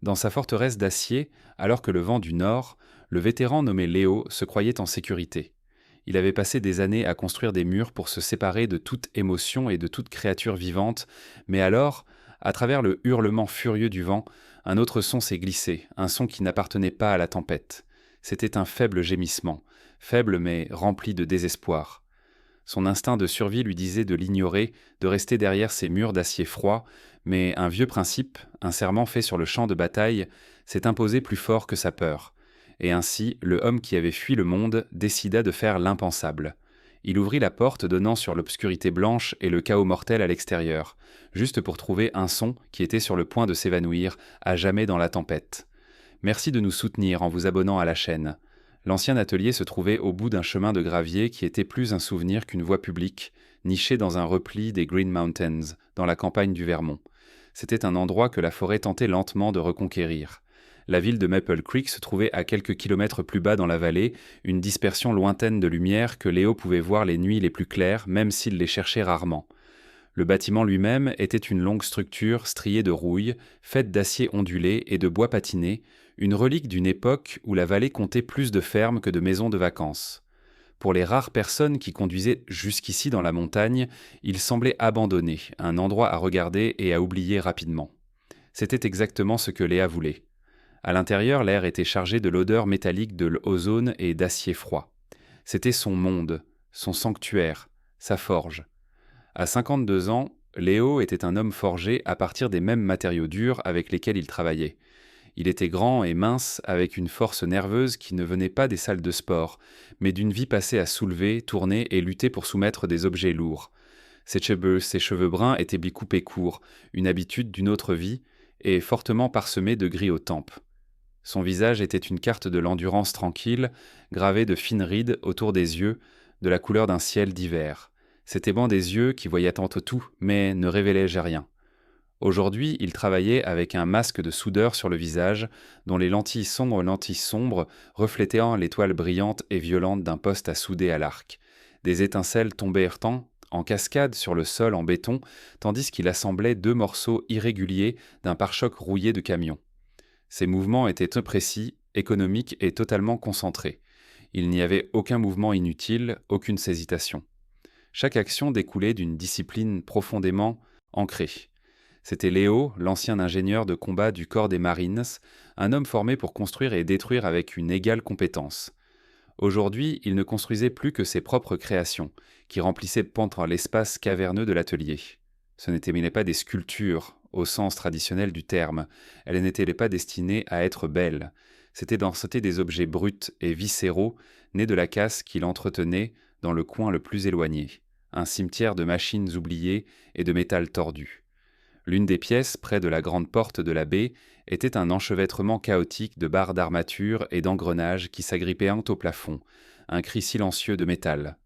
Dans sa forteresse d'acier, alors que le vent du nord, le vétéran nommé Léo se croyait en sécurité. Il avait passé des années à construire des murs pour se séparer de toute émotion et de toute créature vivante, mais alors, à travers le hurlement furieux du vent, un autre son s'est glissé, un son qui n'appartenait pas à la tempête. C'était un faible gémissement, faible mais rempli de désespoir. Son instinct de survie lui disait de l'ignorer, de rester derrière ces murs d'acier froid, mais un vieux principe, un serment fait sur le champ de bataille, s'est imposé plus fort que sa peur. Et ainsi, le homme qui avait fui le monde décida de faire l'impensable. Il ouvrit la porte donnant sur l'obscurité blanche et le chaos mortel à l'extérieur, juste pour trouver un son qui était sur le point de s'évanouir, à jamais dans la tempête. Merci de nous soutenir en vous abonnant à la chaîne. L'ancien atelier se trouvait au bout d'un chemin de gravier qui était plus un souvenir qu'une voie publique, niché dans un repli des Green Mountains, dans la campagne du Vermont. C'était un endroit que la forêt tentait lentement de reconquérir. La ville de Maple Creek se trouvait à quelques kilomètres plus bas dans la vallée, une dispersion lointaine de lumière que Léo pouvait voir les nuits les plus claires, même s'il les cherchait rarement. Le bâtiment lui-même était une longue structure striée de rouille, faite d'acier ondulé et de bois patiné, une relique d'une époque où la vallée comptait plus de fermes que de maisons de vacances. Pour les rares personnes qui conduisaient jusqu'ici dans la montagne, il semblait abandonné, un endroit à regarder et à oublier rapidement. C'était exactement ce que Léa voulait. À l'intérieur, l'air était chargé de l'odeur métallique de l'ozone et d'acier froid. C'était son monde, son sanctuaire, sa forge. À 52 ans, Léo était un homme forgé à partir des mêmes matériaux durs avec lesquels il travaillait. Il était grand et mince, avec une force nerveuse qui ne venait pas des salles de sport, mais d'une vie passée à soulever, tourner et lutter pour soumettre des objets lourds. Ses cheveux bruns étaient coupés courts, une habitude d'une autre vie, et fortement parsemés de gris aux tempes. Son visage était une carte de l'endurance tranquille, gravée de fines rides autour des yeux, de la couleur d'un ciel d'hiver. C'était bon des yeux qui voyaient tantôt tout, mais ne révélaient rien. Aujourd'hui, il travaillait avec un masque de soudeur sur le visage, dont les lentilles sombres reflétaient l'étoile brillante et violente d'un poste à souder à l'arc. Des étincelles tombèrent en cascade sur le sol en béton, tandis qu'il assemblait deux morceaux irréguliers d'un pare-choc rouillé de camion. Ses mouvements étaient très précis, économiques et totalement concentrés. Il n'y avait aucun mouvement inutile, aucune hésitation. Chaque action découlait d'une discipline profondément ancrée. C'était Léo, l'ancien ingénieur de combat du corps des Marines, un homme formé pour construire et détruire avec une égale compétence. Aujourd'hui, il ne construisait plus que ses propres créations, qui remplissaient pendant l'espace caverneux de l'atelier. Ce n'étaient pas des sculptures, au sens traditionnel du terme. Elles n'étaient pas destinées à être belles. C'était des objets bruts et viscéraux, nés de la casse qu'il entretenait dans le coin le plus éloigné. Un cimetière de machines oubliées et de métal tordu. L'une des pièces, près de la grande porte de la baie, était un enchevêtrement chaotique de barres d'armature et d'engrenages qui s'agrippaient au plafond, un cri silencieux de métal.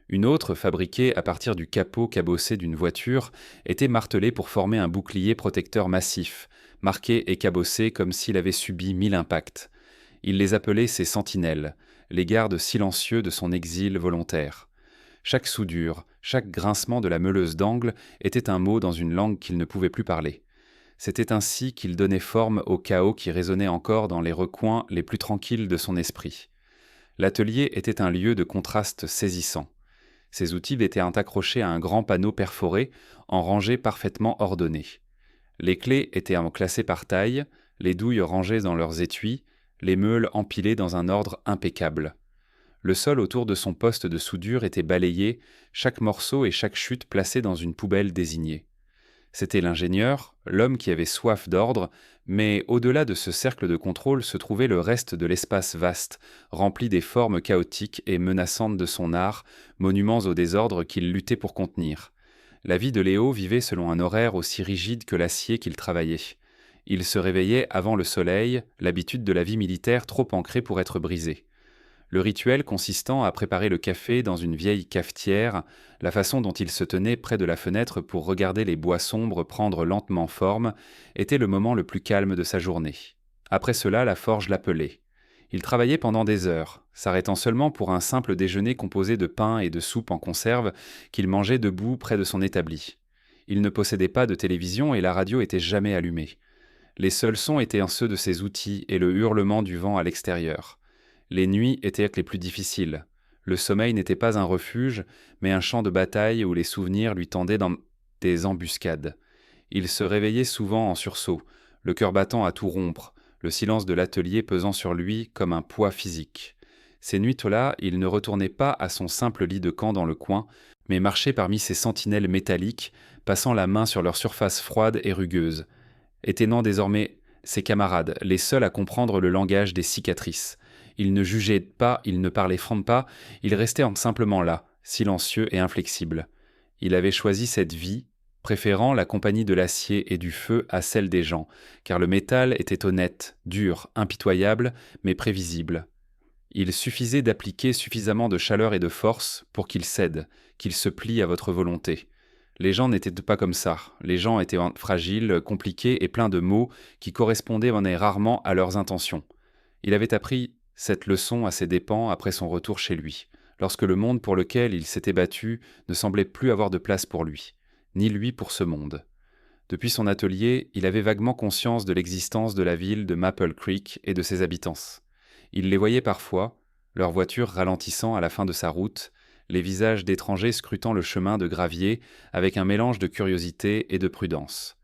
Une autre, fabriquée à partir du capot cabossé d'une voiture, était martelée pour former un bouclier protecteur massif, marqué et cabossé comme s'il avait subi 1000 impacts. Il les appelait ses sentinelles, les gardes silencieux de son exil volontaire. Chaque soudure, chaque grincement de la meuleuse d'angle était un mot dans une langue qu'il ne pouvait plus parler. C'était ainsi qu'il donnait forme au chaos qui résonnait encore dans les recoins les plus tranquilles de son esprit. L'atelier était un lieu de contraste saisissant. Ses outils étaient accrochés à un grand panneau perforé, en rangées parfaitement ordonnées. Les clés étaient classées par taille, les douilles rangées dans leurs étuis, les meules empilées dans un ordre impeccable. Le sol autour de son poste de soudure était balayé, chaque morceau et chaque chute placés dans une poubelle désignée. C'était l'ingénieur, l'homme qui avait soif d'ordre, mais au-delà de ce cercle de contrôle se trouvait le reste de l'espace vaste, rempli des formes chaotiques et menaçantes de son art, monuments au désordre qu'il luttait pour contenir. La vie de Léo vivait selon un horaire aussi rigide que l'acier qu'il travaillait. Il se réveillait avant le soleil, l'habitude de la vie militaire trop ancrée pour être brisée. Le rituel consistant à préparer le café dans une vieille cafetière, la façon dont il se tenait près de la fenêtre pour regarder les bois sombres prendre lentement forme, était le moment le plus calme de sa journée. Après cela, la forge l'appelait. Il travaillait pendant des heures, s'arrêtant seulement pour un simple déjeuner composé de pain et de soupe en conserve qu'il mangeait debout près de son établi. Il ne possédait pas de télévision et la radio était jamais allumée. Les seuls sons étaient ceux de ses outils et le hurlement du vent à l'extérieur. Les nuits étaient les plus difficiles. Le sommeil n'était pas un refuge, mais un champ de bataille où les souvenirs lui tendaient dans des embuscades. Il se réveillait souvent en sursaut, le cœur battant à tout rompre, le silence de l'atelier pesant sur lui comme un poids physique. Ces nuits-là, il ne retournait pas à son simple lit de camp dans le coin, mais marchait parmi ces sentinelles métalliques, passant la main sur leur surface froide et rugueuse, éteignant désormais ses camarades, les seuls à comprendre le langage des cicatrices. Il ne jugeait pas, il ne parlait pas, il restait simplement là, silencieux et inflexible. Il avait choisi cette vie, préférant la compagnie de l'acier et du feu à celle des gens, car le métal était honnête, dur, impitoyable, mais prévisible. Il suffisait d'appliquer suffisamment de chaleur et de force pour qu'il cède, qu'il se plie à votre volonté. Les gens n'étaient pas comme ça. Les gens étaient fragiles, compliqués et pleins de mots qui correspondaient rarement à leurs intentions. Il avait appris cette leçon à ses dépens après son retour chez lui, lorsque le monde pour lequel il s'était battu ne semblait plus avoir de place pour lui, ni lui pour ce monde. Depuis son atelier, il avait vaguement conscience de l'existence de la ville de Maple Creek et de ses habitants. Il les voyait parfois, leurs voitures ralentissant à la fin de sa route, les visages d'étrangers scrutant le chemin de gravier avec un mélange de curiosité et de prudence.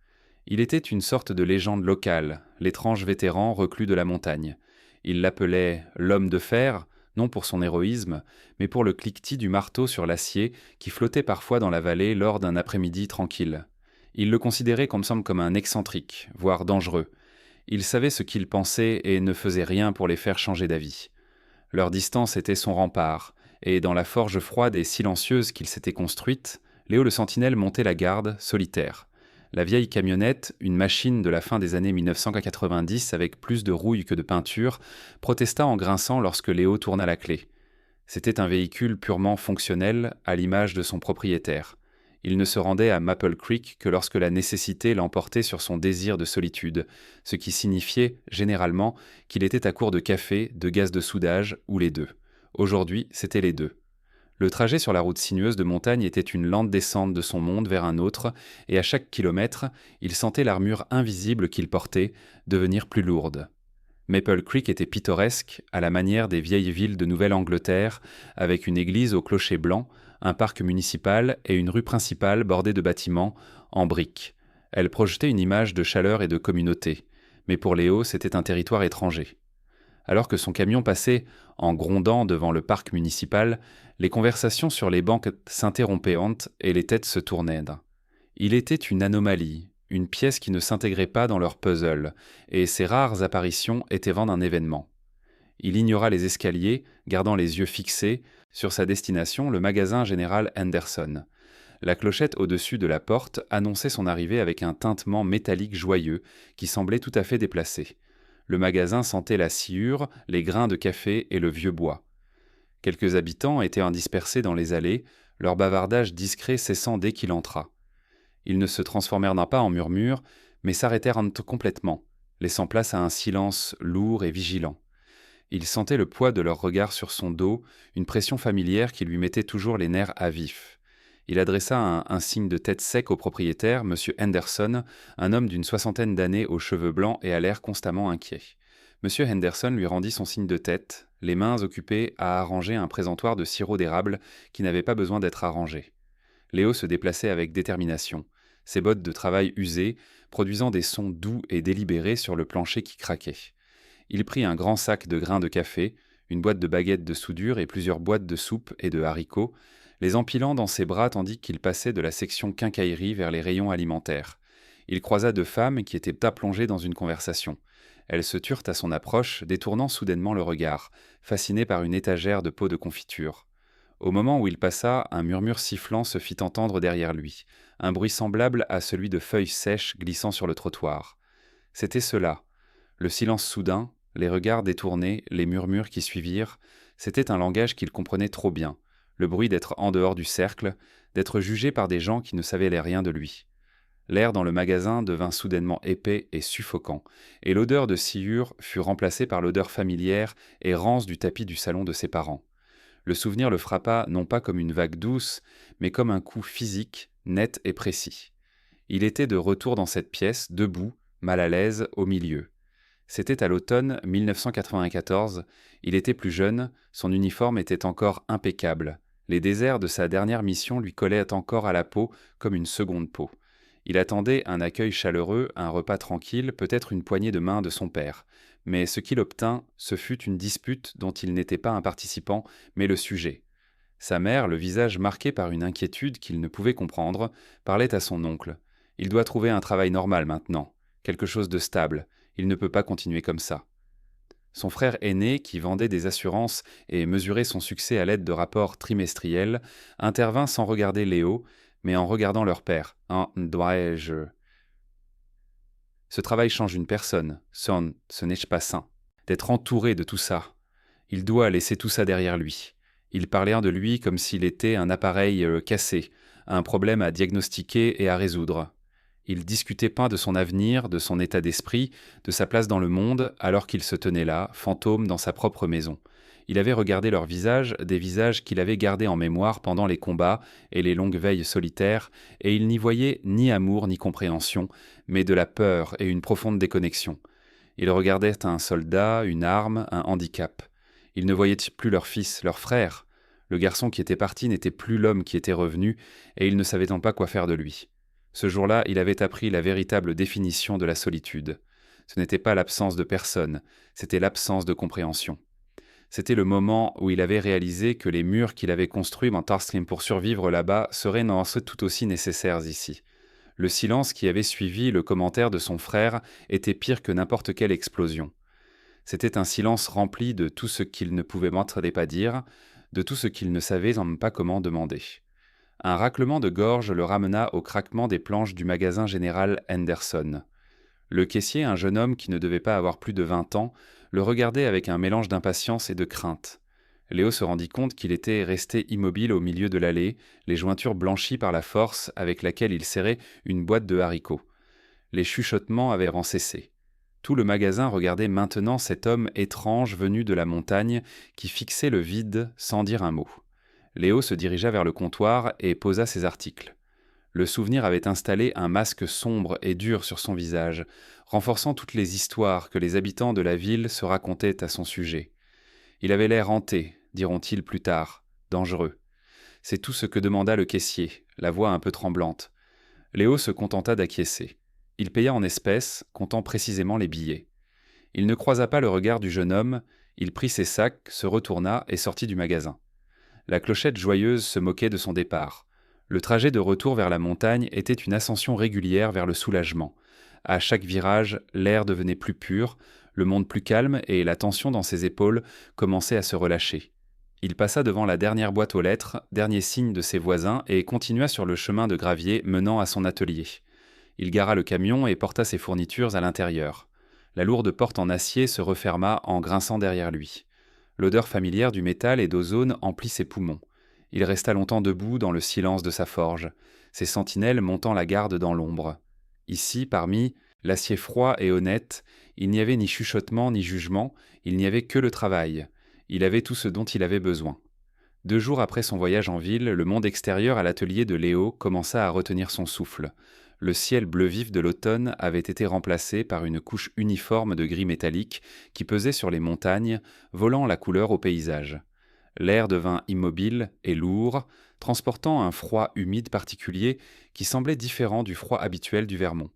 Il était une sorte de légende locale, l'étrange vétéran reclus de la montagne. Il l'appelait « l'homme de fer », non pour son héroïsme, mais pour le cliquetis du marteau sur l'acier qui flottait parfois dans la vallée lors d'un après-midi tranquille. Il le considérait comme un excentrique, voire dangereux. Il savait ce qu'il pensait et ne faisait rien pour les faire changer d'avis. Leur distance était son rempart, et dans la forge froide et silencieuse qu'il s'était construite, Léo le Sentinelle montait la garde, solitaire. La vieille camionnette, une machine de la fin des années 1990 avec plus de rouille que de peinture, protesta en grinçant lorsque Léo tourna la clé. C'était un véhicule purement fonctionnel, à l'image de son propriétaire. Il ne se rendait à Maple Creek que lorsque la nécessité l'emportait sur son désir de solitude, ce qui signifiait, généralement, qu'il était à court de café, de gaz de soudage, ou les deux. Aujourd'hui, c'était les deux. Le trajet sur la route sinueuse de montagne était une lente descente de son monde vers un autre, et à chaque kilomètre, il sentait l'armure invisible qu'il portait devenir plus lourde. Maple Creek était pittoresque, à la manière des vieilles villes de Nouvelle-Angleterre, avec une église au clocher blanc, un parc municipal et une rue principale bordée de bâtiments en briques. Elle projetait une image de chaleur et de communauté, mais pour Léo, c'était un territoire étranger. Alors que son camion passait en grondant devant le parc municipal, les conversations sur les bancs s'interrompaient et les têtes se tournaient. Il était une anomalie, une pièce qui ne s'intégrait pas dans leur puzzle, et ses rares apparitions étaient vent d'un événement. Il ignora les escaliers, gardant les yeux fixés sur sa destination, le magasin général Henderson. La clochette au-dessus de la porte annonçait son arrivée avec un tintement métallique joyeux qui semblait tout à fait déplacé. Le magasin sentait la sciure, les grains de café et le vieux bois. Quelques habitants étaient dispersés dans les allées, leur bavardage discret cessant dès qu'il entra. Ils ne se transformèrent pas en murmures, mais s'arrêtèrent complètement, laissant place à un silence lourd et vigilant. Il sentait le poids de leur regard sur son dos, une pression familière qui lui mettait toujours les nerfs à vif. Il adressa un signe de tête sec au propriétaire, M. Henderson, un homme d'une 60aine d'années aux cheveux blancs et à l'air constamment inquiet. M. Henderson lui rendit son signe de tête, les mains occupées à arranger un présentoir de sirop d'érable qui n'avait pas besoin d'être arrangé. Léo se déplaçait avec détermination, ses bottes de travail usées, produisant des sons doux et délibérés sur le plancher qui craquait. Il prit un grand sac de grains de café, une boîte de baguettes de soudure et plusieurs boîtes de soupe et de haricots, les empilant dans ses bras tandis qu'il passait de la section quincaillerie vers les rayons alimentaires. Il croisa deux femmes qui étaient plongées dans une conversation. Elles se turent à son approche, détournant soudainement le regard, fascinées par une étagère de pots de confiture. Au moment où il passa, un murmure sifflant se fit entendre derrière lui, un bruit semblable à celui de feuilles sèches glissant sur le trottoir. C'était cela. Le silence soudain, les regards détournés, les murmures qui suivirent, c'était un langage qu'il comprenait trop bien, le bruit d'être en dehors du cercle, d'être jugé par des gens qui ne savaient rien de lui. L'air dans le magasin devint soudainement épais et suffocant, et l'odeur de sciure fut remplacée par l'odeur familière et rance du tapis du salon de ses parents. Le souvenir le frappa non pas comme une vague douce, mais comme un coup physique, net et précis. Il était de retour dans cette pièce, debout, mal à l'aise, au milieu. C'était à l'automne 1994, il était plus jeune, son uniforme était encore impeccable. Les déserts de sa dernière mission lui collaient encore à la peau comme une seconde peau. Il attendait un accueil chaleureux, un repas tranquille, peut-être une poignée de main de son père. Mais ce qu'il obtint, ce fut une dispute dont il n'était pas un participant, mais le sujet. Sa mère, le visage marqué par une inquiétude qu'il ne pouvait comprendre, parlait à son oncle. Il doit trouver un travail normal maintenant, quelque chose de stable. Il ne peut pas continuer comme ça. Son frère aîné, qui vendait des assurances et mesurait son succès à l'aide de rapports trimestriels, intervint sans regarder Léo, mais en regardant leur père. Dois-je... Ce travail change une personne. Ce n'est pas sain. D'être entouré de tout ça. Il doit laisser tout ça derrière lui. Il parlait de lui comme s'il était un appareil cassé, un problème à diagnostiquer et à résoudre. Il discutait pas de son avenir, de son état d'esprit, de sa place dans le monde, alors qu'il se tenait là, fantôme dans sa propre maison. Il avait regardé leurs visages, des visages qu'il avait gardés en mémoire pendant les combats et les longues veilles solitaires, et il n'y voyait ni amour ni compréhension, mais de la peur et une profonde déconnexion. Il regardait un soldat, une arme, un handicap. Ils ne voyaient plus leur fils, leur frère. Le garçon qui était parti n'était plus l'homme qui était revenu, et il ne savait pas quoi faire de lui. Ce jour-là, il avait appris la véritable définition de la solitude. Ce n'était pas l'absence de personne, c'était l'absence de compréhension. C'était le moment où il avait réalisé que les murs qu'il avait construits en Tarslim pour survivre là-bas seraient tout aussi nécessaires ici. Le silence qui avait suivi le commentaire de son frère était pire que n'importe quelle explosion. C'était un silence rempli de tout ce qu'il ne pouvait pas dire, de tout ce qu'il ne savait même pas comment demander. Un raclement de gorge le ramena au craquement des planches du magasin général Henderson. Le caissier, un jeune homme qui ne devait pas avoir plus de 20 ans, le regardait avec un mélange d'impatience et de crainte. Léo se rendit compte qu'il était resté immobile au milieu de l'allée, les jointures blanchies par la force avec laquelle il serrait une boîte de haricots. Les chuchotements avaient cessé. Tout le magasin regardait maintenant cet homme étrange venu de la montagne qui fixait le vide sans dire un mot. Léo se dirigea vers le comptoir et posa ses articles. Le souvenir avait installé un masque sombre et dur sur son visage, renforçant toutes les histoires que les habitants de la ville se racontaient à son sujet. Il avait l'air hanté, diront-ils plus tard, dangereux. C'est tout ce que demanda le caissier, la voix un peu tremblante. Léo se contenta d'acquiescer. Il paya en espèces, comptant précisément les billets. Il ne croisa pas le regard du jeune homme, il prit ses sacs, se retourna et sortit du magasin. La clochette joyeuse se moquait de son départ. Le trajet de retour vers la montagne était une ascension régulière vers le soulagement. À chaque virage, l'air devenait plus pur, le monde plus calme et la tension dans ses épaules commençait à se relâcher. Il passa devant la dernière boîte aux lettres, dernier signe de ses voisins, et continua sur le chemin de gravier menant à son atelier. Il gara le camion et porta ses fournitures à l'intérieur. La lourde porte en acier se referma en grinçant derrière lui. L'odeur familière du métal et d'ozone emplit ses poumons. Il resta longtemps debout dans le silence de sa forge, ses sentinelles montant la garde dans l'ombre. Ici, parmi l'acier froid et honnête, il n'y avait ni chuchotement ni jugement, il n'y avait que le travail. Il avait tout ce dont il avait besoin. 2 jours après son voyage en ville, le monde extérieur à l'atelier de Léo commença à retenir son souffle. Le ciel bleu vif de l'automne avait été remplacé par une couche uniforme de gris métallique qui pesait sur les montagnes, volant la couleur au paysage. L'air devint immobile et lourd, transportant un froid humide particulier qui semblait différent du froid habituel du Vermont.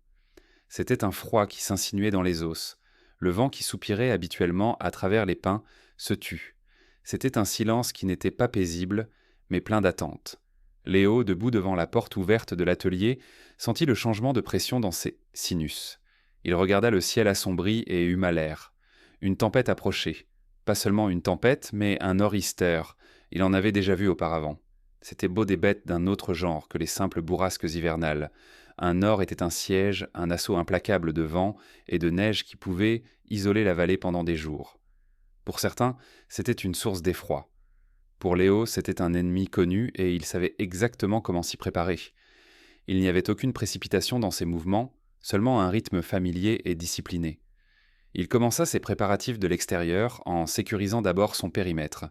C'était un froid qui s'insinuait dans les os. Le vent qui soupirait habituellement à travers les pins se tut. C'était un silence qui n'était pas paisible, mais plein d'attente. Léo, debout devant la porte ouverte de l'atelier, sentit le changement de pression dans ses sinus. Il regarda le ciel assombri et huma l'air. Une tempête approchait. Pas seulement une tempête, mais un nor'easter. Il en avait déjà vu auparavant. C'était beau des bêtes d'un autre genre que les simples bourrasques hivernales. Un nord était un siège, un assaut implacable de vent et de neige qui pouvait isoler la vallée pendant des jours. Pour certains, c'était une source d'effroi. Pour Léo, c'était un ennemi connu et il savait exactement comment s'y préparer. Il n'y avait aucune précipitation dans ses mouvements, seulement un rythme familier et discipliné. Il commença ses préparatifs de l'extérieur en sécurisant d'abord son périmètre.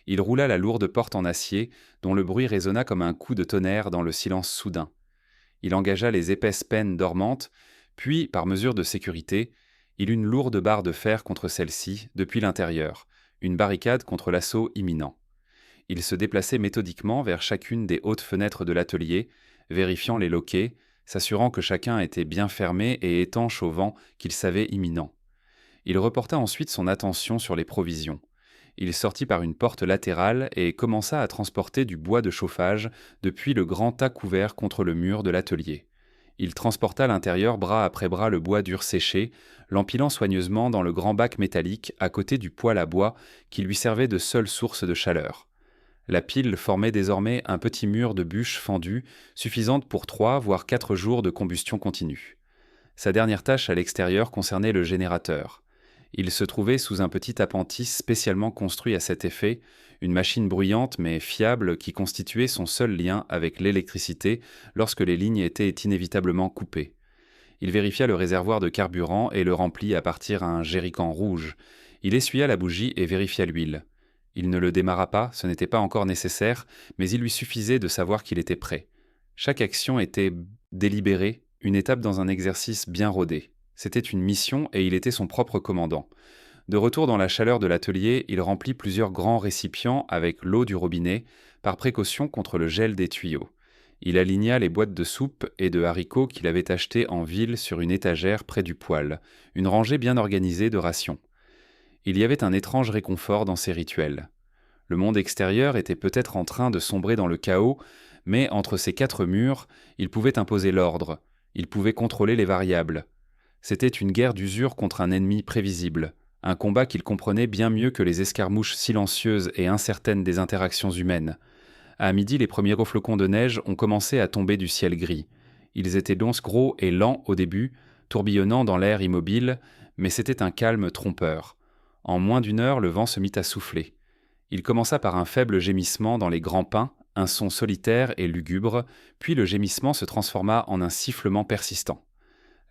Il roula la lourde porte en acier, dont le bruit résonna comme un coup de tonnerre dans le silence soudain. Il engagea les épaisses pennes dormantes, Puis, par mesure de sécurité, il eut une lourde barre de fer contre celle-ci, depuis l'intérieur, une barricade contre l'assaut imminent. Il se déplaçait méthodiquement vers chacune des hautes fenêtres de l'atelier, vérifiant les loquets, s'assurant que chacun était bien fermé et étanche au vent qu'il savait imminent. Il reporta ensuite son attention sur les provisions. Il sortit par une porte latérale et commença à transporter du bois de chauffage depuis le grand tas couvert contre le mur de l'atelier. Il transporta à l'intérieur bras après bras le bois dur séché, l'empilant soigneusement dans le grand bac métallique à côté du poêle à bois qui lui servait de seule source de chaleur. La pile formait désormais un petit mur de bûches fendues, suffisante pour 3 voire 4 jours de combustion continue. Sa dernière tâche à l'extérieur concernait le générateur. Il se trouvait sous un petit appentis spécialement construit à cet effet, une machine bruyante mais fiable qui constituait son seul lien avec l'électricité lorsque les lignes étaient inévitablement coupées. Il vérifia le réservoir de carburant et le remplit à partir d'un jerrycan rouge. Il essuya la bougie et vérifia l'huile. Il ne le démarra pas, ce n'était pas encore nécessaire, mais il lui suffisait de savoir qu'il était prêt. Chaque action était délibérée, une étape dans un exercice bien rodé. C'était une mission et il était son propre commandant. De retour dans la chaleur de l'atelier, il remplit plusieurs grands récipients avec l'eau du robinet, par précaution contre le gel des tuyaux. Il aligna les boîtes de soupe et de haricots qu'il avait achetées en ville sur une étagère près du poêle, une rangée bien organisée de rations. Il y avait un étrange réconfort dans ces rituels. Le monde extérieur était peut-être en train de sombrer dans le chaos, mais entre ces 4 murs, il pouvait imposer l'ordre, il pouvait contrôler les variables. C'était une guerre d'usure contre un ennemi prévisible, un combat qu'il comprenait bien mieux que les escarmouches silencieuses et incertaines des interactions humaines. À midi, les premiers reflocons de neige ont commencé à tomber du ciel gris. Ils étaient donc gros et lents au début, tourbillonnant dans l'air immobile, mais c'était un calme trompeur. En moins d'une heure, le vent se mit à souffler. Il commença par un faible gémissement dans les grands pins, un son solitaire et lugubre, puis le gémissement se transforma en un sifflement persistant.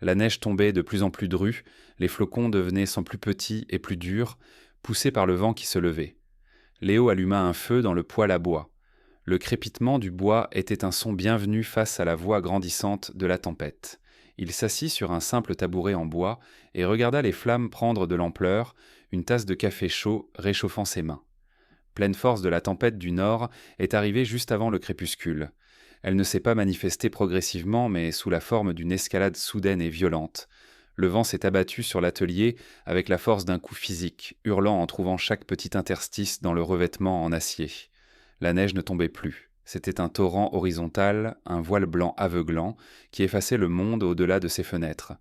La neige tombait de plus en plus drue, les flocons devenaient sans plus petits et plus durs, poussés par le vent qui se levait. Léo alluma un feu dans le poêle à bois. Le crépitement du bois était un son bienvenu face à la voix grandissante de la tempête. Il s'assit sur un simple tabouret en bois et regarda les flammes prendre de l'ampleur, une tasse de café chaud réchauffant ses mains. Pleine force de la tempête du nord est arrivée juste avant le crépuscule. Elle ne s'est pas manifestée progressivement, mais sous la forme d'une escalade soudaine et violente. Le vent s'est abattu sur l'atelier avec la force d'un coup physique, hurlant en trouvant chaque petit interstice dans le revêtement en acier. La neige ne tombait plus. C'était un torrent horizontal, un voile blanc aveuglant, qui effaçait le monde au-delà de ses fenêtres.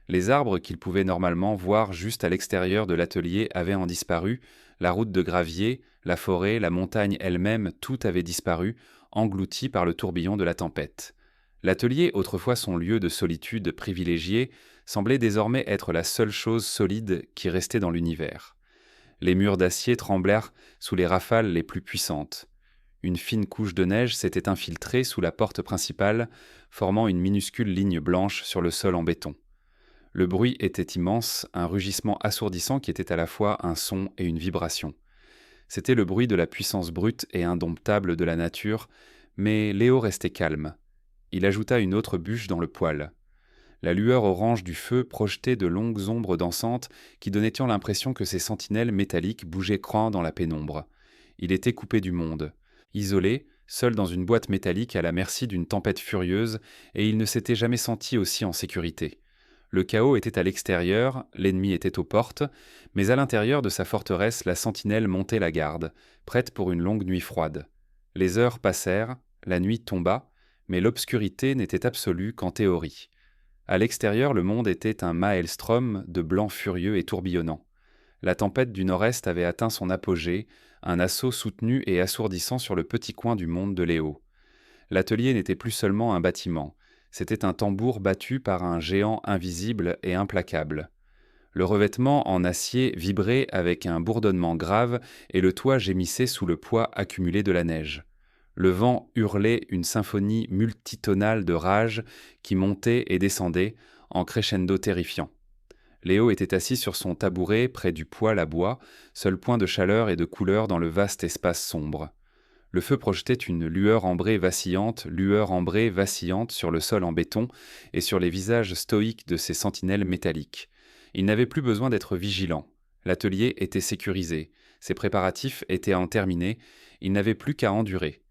Les arbres qu'il pouvait normalement voir juste à l'extérieur de l'atelier avaient en disparu, la route de gravier, la forêt, la montagne elle-même, tout avait disparu, englouti par le tourbillon de la tempête. L'atelier, autrefois son lieu de solitude privilégié, semblait désormais être la seule chose solide qui restait dans l'univers. Les murs d'acier tremblèrent sous les rafales les plus puissantes. Une fine couche de neige s'était infiltrée sous la porte principale, formant une minuscule ligne blanche sur le sol en béton. Le bruit était immense, un rugissement assourdissant qui était à la fois un son et une vibration. C'était le bruit de la puissance brute et indomptable de la nature, mais Léo restait calme. Il ajouta une autre bûche dans le poêle. La lueur orange du feu projetait de longues ombres dansantes qui donnaient l'impression que ces sentinelles métalliques bougeaient crans dans la pénombre. Il était coupé du monde. Isolé, seul dans une boîte métallique à la merci d'une tempête furieuse, et il ne s'était jamais senti aussi en sécurité. Le chaos était à l'extérieur, l'ennemi était aux portes, mais à l'intérieur de sa forteresse, la sentinelle montait la garde, prête pour une longue nuit froide. Les heures passèrent, la nuit tomba, mais l'obscurité n'était absolue qu'en théorie. À l'extérieur, le monde était un maelstrom de blanc furieux et tourbillonnant. La tempête du nord-est avait atteint son apogée, un assaut soutenu et assourdissant sur le petit coin du monde de Léo. L'atelier n'était plus seulement un bâtiment, c'était un tambour battu par un géant invisible et implacable. Le revêtement en acier vibrait avec un bourdonnement grave et le toit gémissait sous le poids accumulé de la neige. Le vent hurlait une symphonie multitonale de rage qui montait et descendait en crescendo terrifiant. Léo était assis sur son tabouret près du poêle à bois, seul point de chaleur et de couleur dans le vaste espace sombre. Le feu projetait une lueur ambrée vacillante sur le sol en béton et sur les visages stoïques de ses sentinelles métalliques. Il n'avait plus besoin d'être vigilant. L'atelier était sécurisé, ses préparatifs étaient en terminés, il n'avait plus qu'à endurer.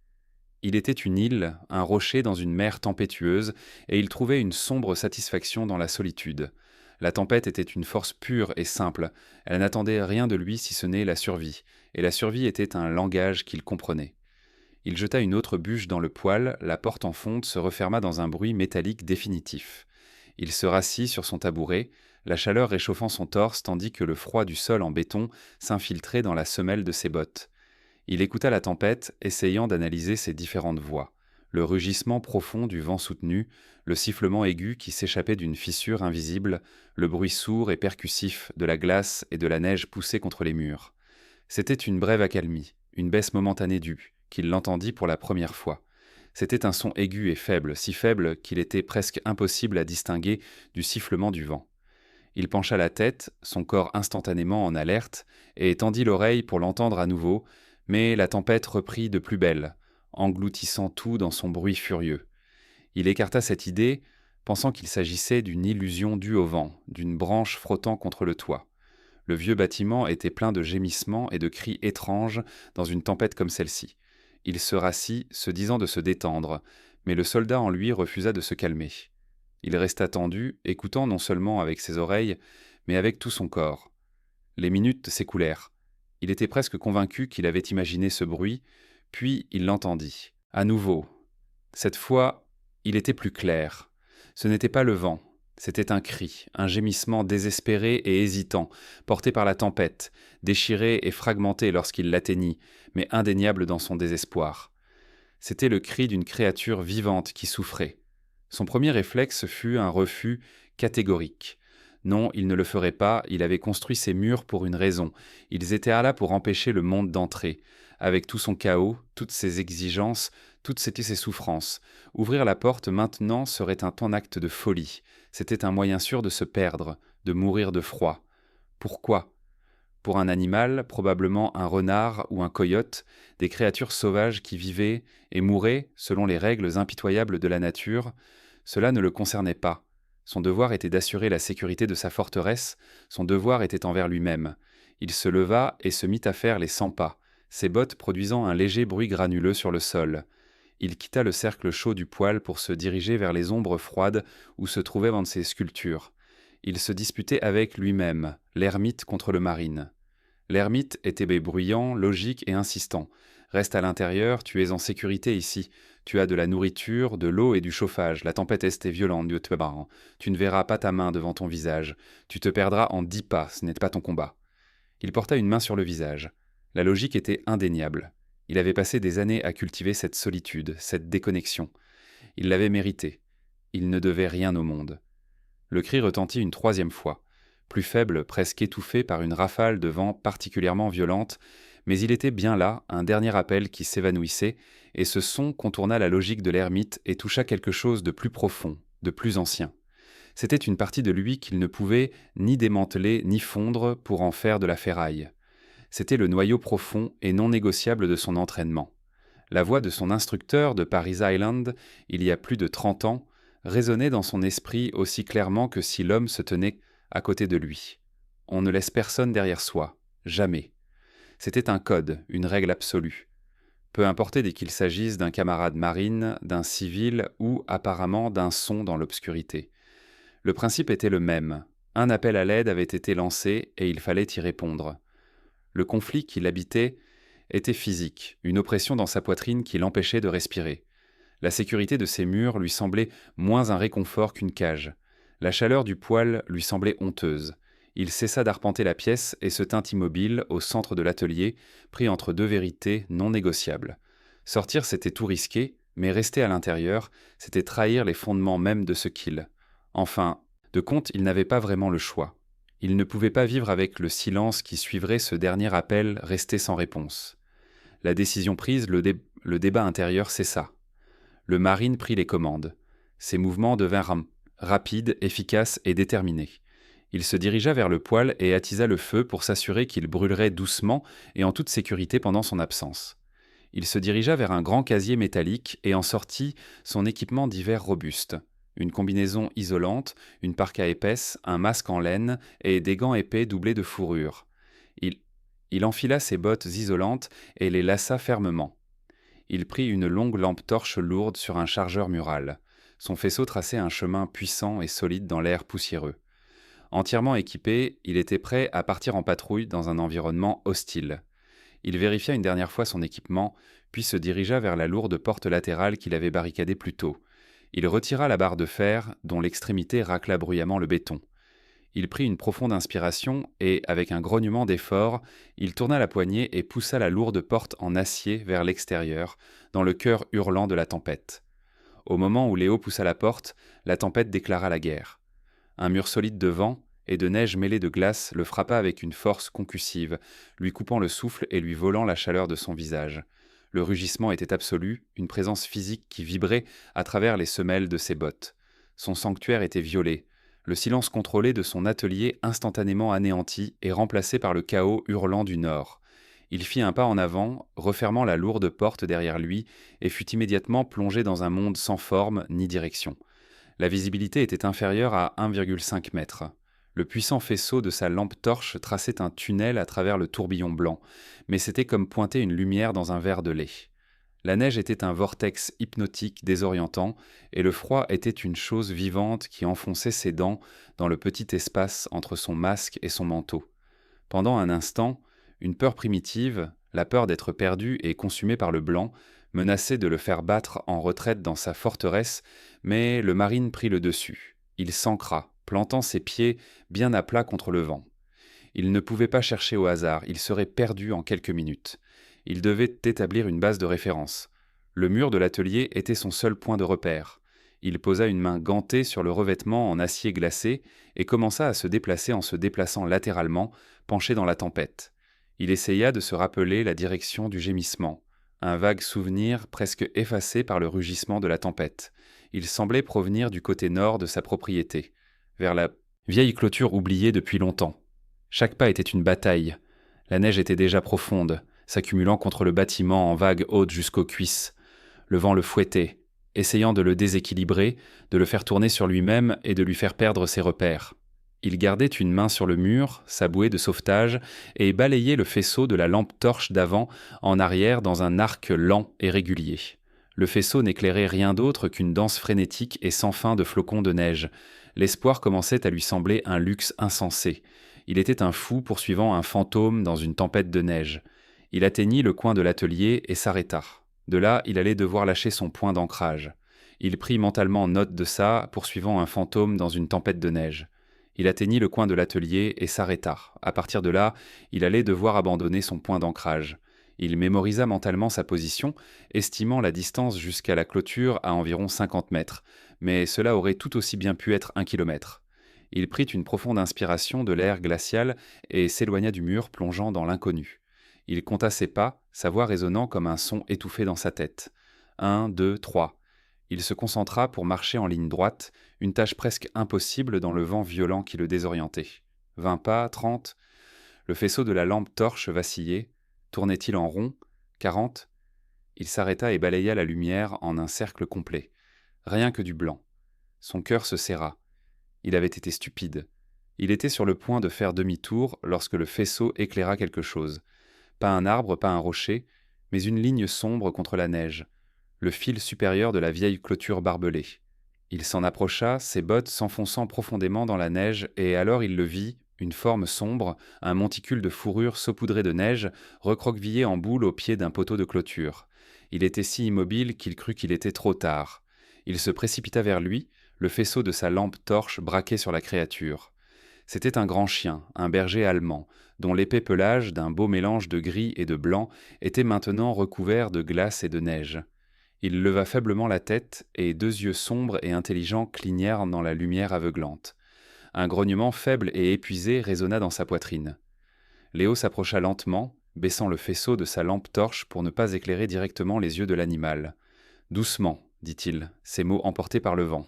Il était une île, un rocher dans une mer tempétueuse, et il trouvait une sombre satisfaction dans la solitude. La tempête était une force pure et simple, elle n'attendait rien de lui si ce n'est la survie, et la survie était un langage qu'il comprenait. Il jeta une autre bûche dans le poêle, la porte en fonte se referma dans un bruit métallique définitif. Il se rassit sur son tabouret, la chaleur réchauffant son torse tandis que le froid du sol en béton s'infiltrait dans la semelle de ses bottes. Il écouta la tempête, essayant d'analyser ses différentes voix. Le rugissement profond du vent soutenu, le sifflement aigu qui s'échappait d'une fissure invisible, le bruit sourd et percussif de la glace et de la neige poussée contre les murs. C'était une brève accalmie, une baisse momentanée due, qu'il l'entendit pour la première fois. C'était un son aigu et faible, si faible qu'il était presque impossible à distinguer du sifflement du vent. Il pencha la tête, son corps instantanément en alerte, et tendit l'oreille pour l'entendre à nouveau, mais la tempête reprit de plus belle, engloutissant tout dans son bruit furieux. Il écarta cette idée, pensant qu'il s'agissait d'une illusion due au vent, d'une branche frottant contre le toit. Le vieux bâtiment était plein de gémissements et de cris étranges dans une tempête comme celle-ci. Il se rassit, se disant de se détendre, mais le soldat en lui refusa de se calmer. Il resta tendu, écoutant non seulement avec ses oreilles, mais avec tout son corps. Les minutes s'écoulèrent. Il était presque convaincu qu'il avait imaginé ce bruit, puis il l'entendit. À nouveau. Cette fois, il était plus clair. Ce n'était pas le vent, c'était un cri, un gémissement désespéré et hésitant, porté par la tempête, déchiré et fragmenté lorsqu'il l'atteignit, mais indéniable dans son désespoir. C'était le cri d'une créature vivante qui souffrait. Son premier réflexe fut un refus catégorique. Non, il ne le ferait pas, il avait construit ces murs pour une raison. Ils étaient là pour empêcher le monde d'entrer. Avec tout son chaos, toutes ses exigences, toutes ses souffrances. Ouvrir la porte maintenant serait un acte de folie. C'était un moyen sûr de se perdre, de mourir de froid. Pourquoi ? Pour un animal, probablement un renard ou un coyote, des créatures sauvages qui vivaient et mouraient selon les règles impitoyables de la nature, cela ne le concernait pas. Son devoir était d'assurer la sécurité de sa forteresse, son devoir était envers lui-même. Il se leva et se mit à faire les 100 pas, ses bottes produisant un léger bruit granuleux sur le sol. Il quitta le cercle chaud du poêle pour se diriger vers les ombres froides où se trouvaient une de ses sculptures. Il se disputait avec lui-même, l'ermite contre le marine. L'ermite était bruyant, logique et insistant. Reste à l'intérieur, tu es en sécurité ici. Tu as de la nourriture, de l'eau et du chauffage. La tempête est violente, tu ne verras pas ta main devant ton visage. Tu te perdras en 10 pas, ce n'est pas ton combat. Il porta une main sur le visage. La logique était indéniable. Il avait passé des années à cultiver cette solitude, cette déconnexion. Il l'avait méritée. Il ne devait rien au monde. Le cri retentit une 3e fois, plus faible, presque étouffé par une rafale de vent particulièrement violente, mais il était bien là, un dernier appel qui s'évanouissait, et ce son contourna la logique de l'ermite et toucha quelque chose de plus profond, de plus ancien. C'était une partie de lui qu'il ne pouvait ni démanteler ni fondre pour en faire de la ferraille. C'était le noyau profond et non négociable de son entraînement. La voix de son instructeur de Paris Island, il y a plus de 30 ans, résonnait dans son esprit aussi clairement que si l'homme se tenait à côté de lui. On ne laisse personne derrière soi, jamais. C'était un code, une règle absolue. Peu importait dès qu'il s'agisse d'un camarade marine, d'un civil ou, apparemment, d'un son dans l'obscurité. Le principe était le même. Un appel à l'aide avait été lancé et il fallait y répondre. Le conflit qui l'habitait était physique, une oppression dans sa poitrine qui l'empêchait de respirer. La sécurité de ses murs lui semblait moins un réconfort qu'une cage. La chaleur du poêle lui semblait honteuse. Il cessa d'arpenter la pièce et se tint immobile au centre de l'atelier, pris entre deux vérités non négociables. Sortir, c'était tout risquer, mais rester à l'intérieur, c'était trahir les fondements mêmes de ce qu'il. Enfin, de compte, il n'avait pas vraiment le choix. Il ne pouvait pas vivre avec le silence qui suivrait ce dernier appel resté sans réponse. La décision prise, le débat intérieur cessa. Le marine prit les commandes. Ses mouvements devinrent rapides, efficaces et déterminés. Il se dirigea vers le poêle et attisa le feu pour s'assurer qu'il brûlerait doucement et en toute sécurité pendant son absence. Il se dirigea vers un grand casier métallique et en sortit son équipement d'hiver robuste. Une combinaison isolante, une parka épaisse, un masque en laine et des gants épais doublés de fourrure. Il, il enfila ses bottes isolantes et les laça fermement. Il prit une longue lampe torche lourde sur un chargeur mural. Son faisceau traçait un chemin puissant et solide dans l'air poussiéreux. Entièrement équipé, il était prêt à partir en patrouille dans un environnement hostile. Il vérifia une dernière fois son équipement, puis se dirigea vers la lourde porte latérale qu'il avait barricadée plus tôt. Il retira la barre de fer, dont l'extrémité racla bruyamment le béton. Il prit une profonde inspiration et, avec un grognement d'effort, il tourna la poignée et poussa la lourde porte en acier vers l'extérieur, dans le cœur hurlant de la tempête. Au moment où Léo poussa la porte, la tempête déclara la guerre. Un mur solide de vent et de neige mêlée de glace le frappa avec une force concussive, lui coupant le souffle et lui volant la chaleur de son visage. Le rugissement était absolu, une présence physique qui vibrait à travers les semelles de ses bottes. Son sanctuaire était violé, le silence contrôlé de son atelier instantanément anéanti et remplacé par le chaos hurlant du nord. Il fit un pas en avant, refermant la lourde porte derrière lui, et fut immédiatement plongé dans un monde sans forme ni direction. La visibilité était inférieure à 1,5 mètre. Le puissant faisceau de sa lampe torche traçait un tunnel à travers le tourbillon blanc, mais c'était comme pointer une lumière dans un verre de lait. La neige était un vortex hypnotique désorientant, et le froid était une chose vivante qui enfonçait ses dents dans le petit espace entre son masque et son manteau. Pendant un instant, une peur primitive, la peur d'être perdu et consumé par le blanc, menaçait de le faire battre en retraite dans sa forteresse, mais le marine prit le dessus. Il s'ancra, plantant ses pieds bien à plat contre le vent. Il ne pouvait pas chercher au hasard, il serait perdu en quelques minutes. Il devait établir une base de référence. Le mur de l'atelier était son seul point de repère. Il posa une main gantée sur le revêtement en acier glacé et commença à se déplacer en se déplaçant latéralement, penché dans la tempête. Il essaya de se rappeler la direction du gémissement, un vague souvenir presque effacé par le rugissement de la tempête. Il semblait provenir du côté nord de sa propriété, vers la vieille clôture oubliée depuis longtemps. Chaque pas était une bataille. La neige était déjà profonde, s'accumulant contre le bâtiment en vagues hautes jusqu'aux cuisses. Le vent le fouettait, essayant de le déséquilibrer, de le faire tourner sur lui-même et de lui faire perdre ses repères. Il gardait une main sur le mur, sa bouée de sauvetage, et balayait le faisceau de la lampe torche d'avant en arrière dans un arc lent et régulier. Le faisceau n'éclairait rien d'autre qu'une danse frénétique et sans fin de flocons de neige. L'espoir commençait à lui sembler un luxe insensé. Il était un fou poursuivant un fantôme dans une tempête de neige. Il atteignit le coin de l'atelier et s'arrêta. De là, il allait devoir lâcher son point d'ancrage. Il prit mentalement note de ça, poursuivant un fantôme dans une tempête de neige. Il atteignit le coin de l'atelier et s'arrêta. À partir de là, il allait devoir abandonner son point d'ancrage. Il mémorisa mentalement sa position, estimant la distance jusqu'à la clôture à environ 50 mètres, mais cela aurait tout aussi bien pu être 1 kilomètre. Il prit une profonde inspiration de l'air glacial et s'éloigna du mur, plongeant dans l'inconnu. Il compta ses pas, sa voix résonnant comme un son étouffé dans sa tête. 1, 2, 3. Il se concentra pour marcher en ligne droite, une tâche presque impossible dans le vent violent qui le désorientait. 20 pas, 30. Le faisceau de la lampe torche vacillait. Tournait-il en rond? 40. Il s'arrêta et balaya la lumière en un cercle complet. Rien que du blanc. Son cœur se serra. Il avait été stupide. Il était sur le point de faire demi-tour lorsque le faisceau éclaira quelque chose. Pas un arbre, pas un rocher, mais une ligne sombre contre la neige, le fil supérieur de la vieille clôture barbelée. Il s'en approcha, ses bottes s'enfonçant profondément dans la neige, et alors il le vit, une forme sombre, un monticule de fourrure saupoudrée de neige, recroquevillé en boule au pied d'un poteau de clôture. Il était si immobile qu'il crut qu'il était trop tard. Il se précipita vers lui, le faisceau de sa lampe torche braqué sur la créature. C'était un grand chien, un berger allemand, dont l'épais pelage, d'un beau mélange de gris et de blanc, était maintenant recouvert de glace et de neige. Il leva faiblement la tête, et 2 yeux sombres et intelligents clignèrent dans la lumière aveuglante. Un grognement faible et épuisé résonna dans sa poitrine. Léo s'approcha lentement, baissant le faisceau de sa lampe torche pour ne pas éclairer directement les yeux de l'animal. « Doucement, dit-il, ses mots emportés par le vent.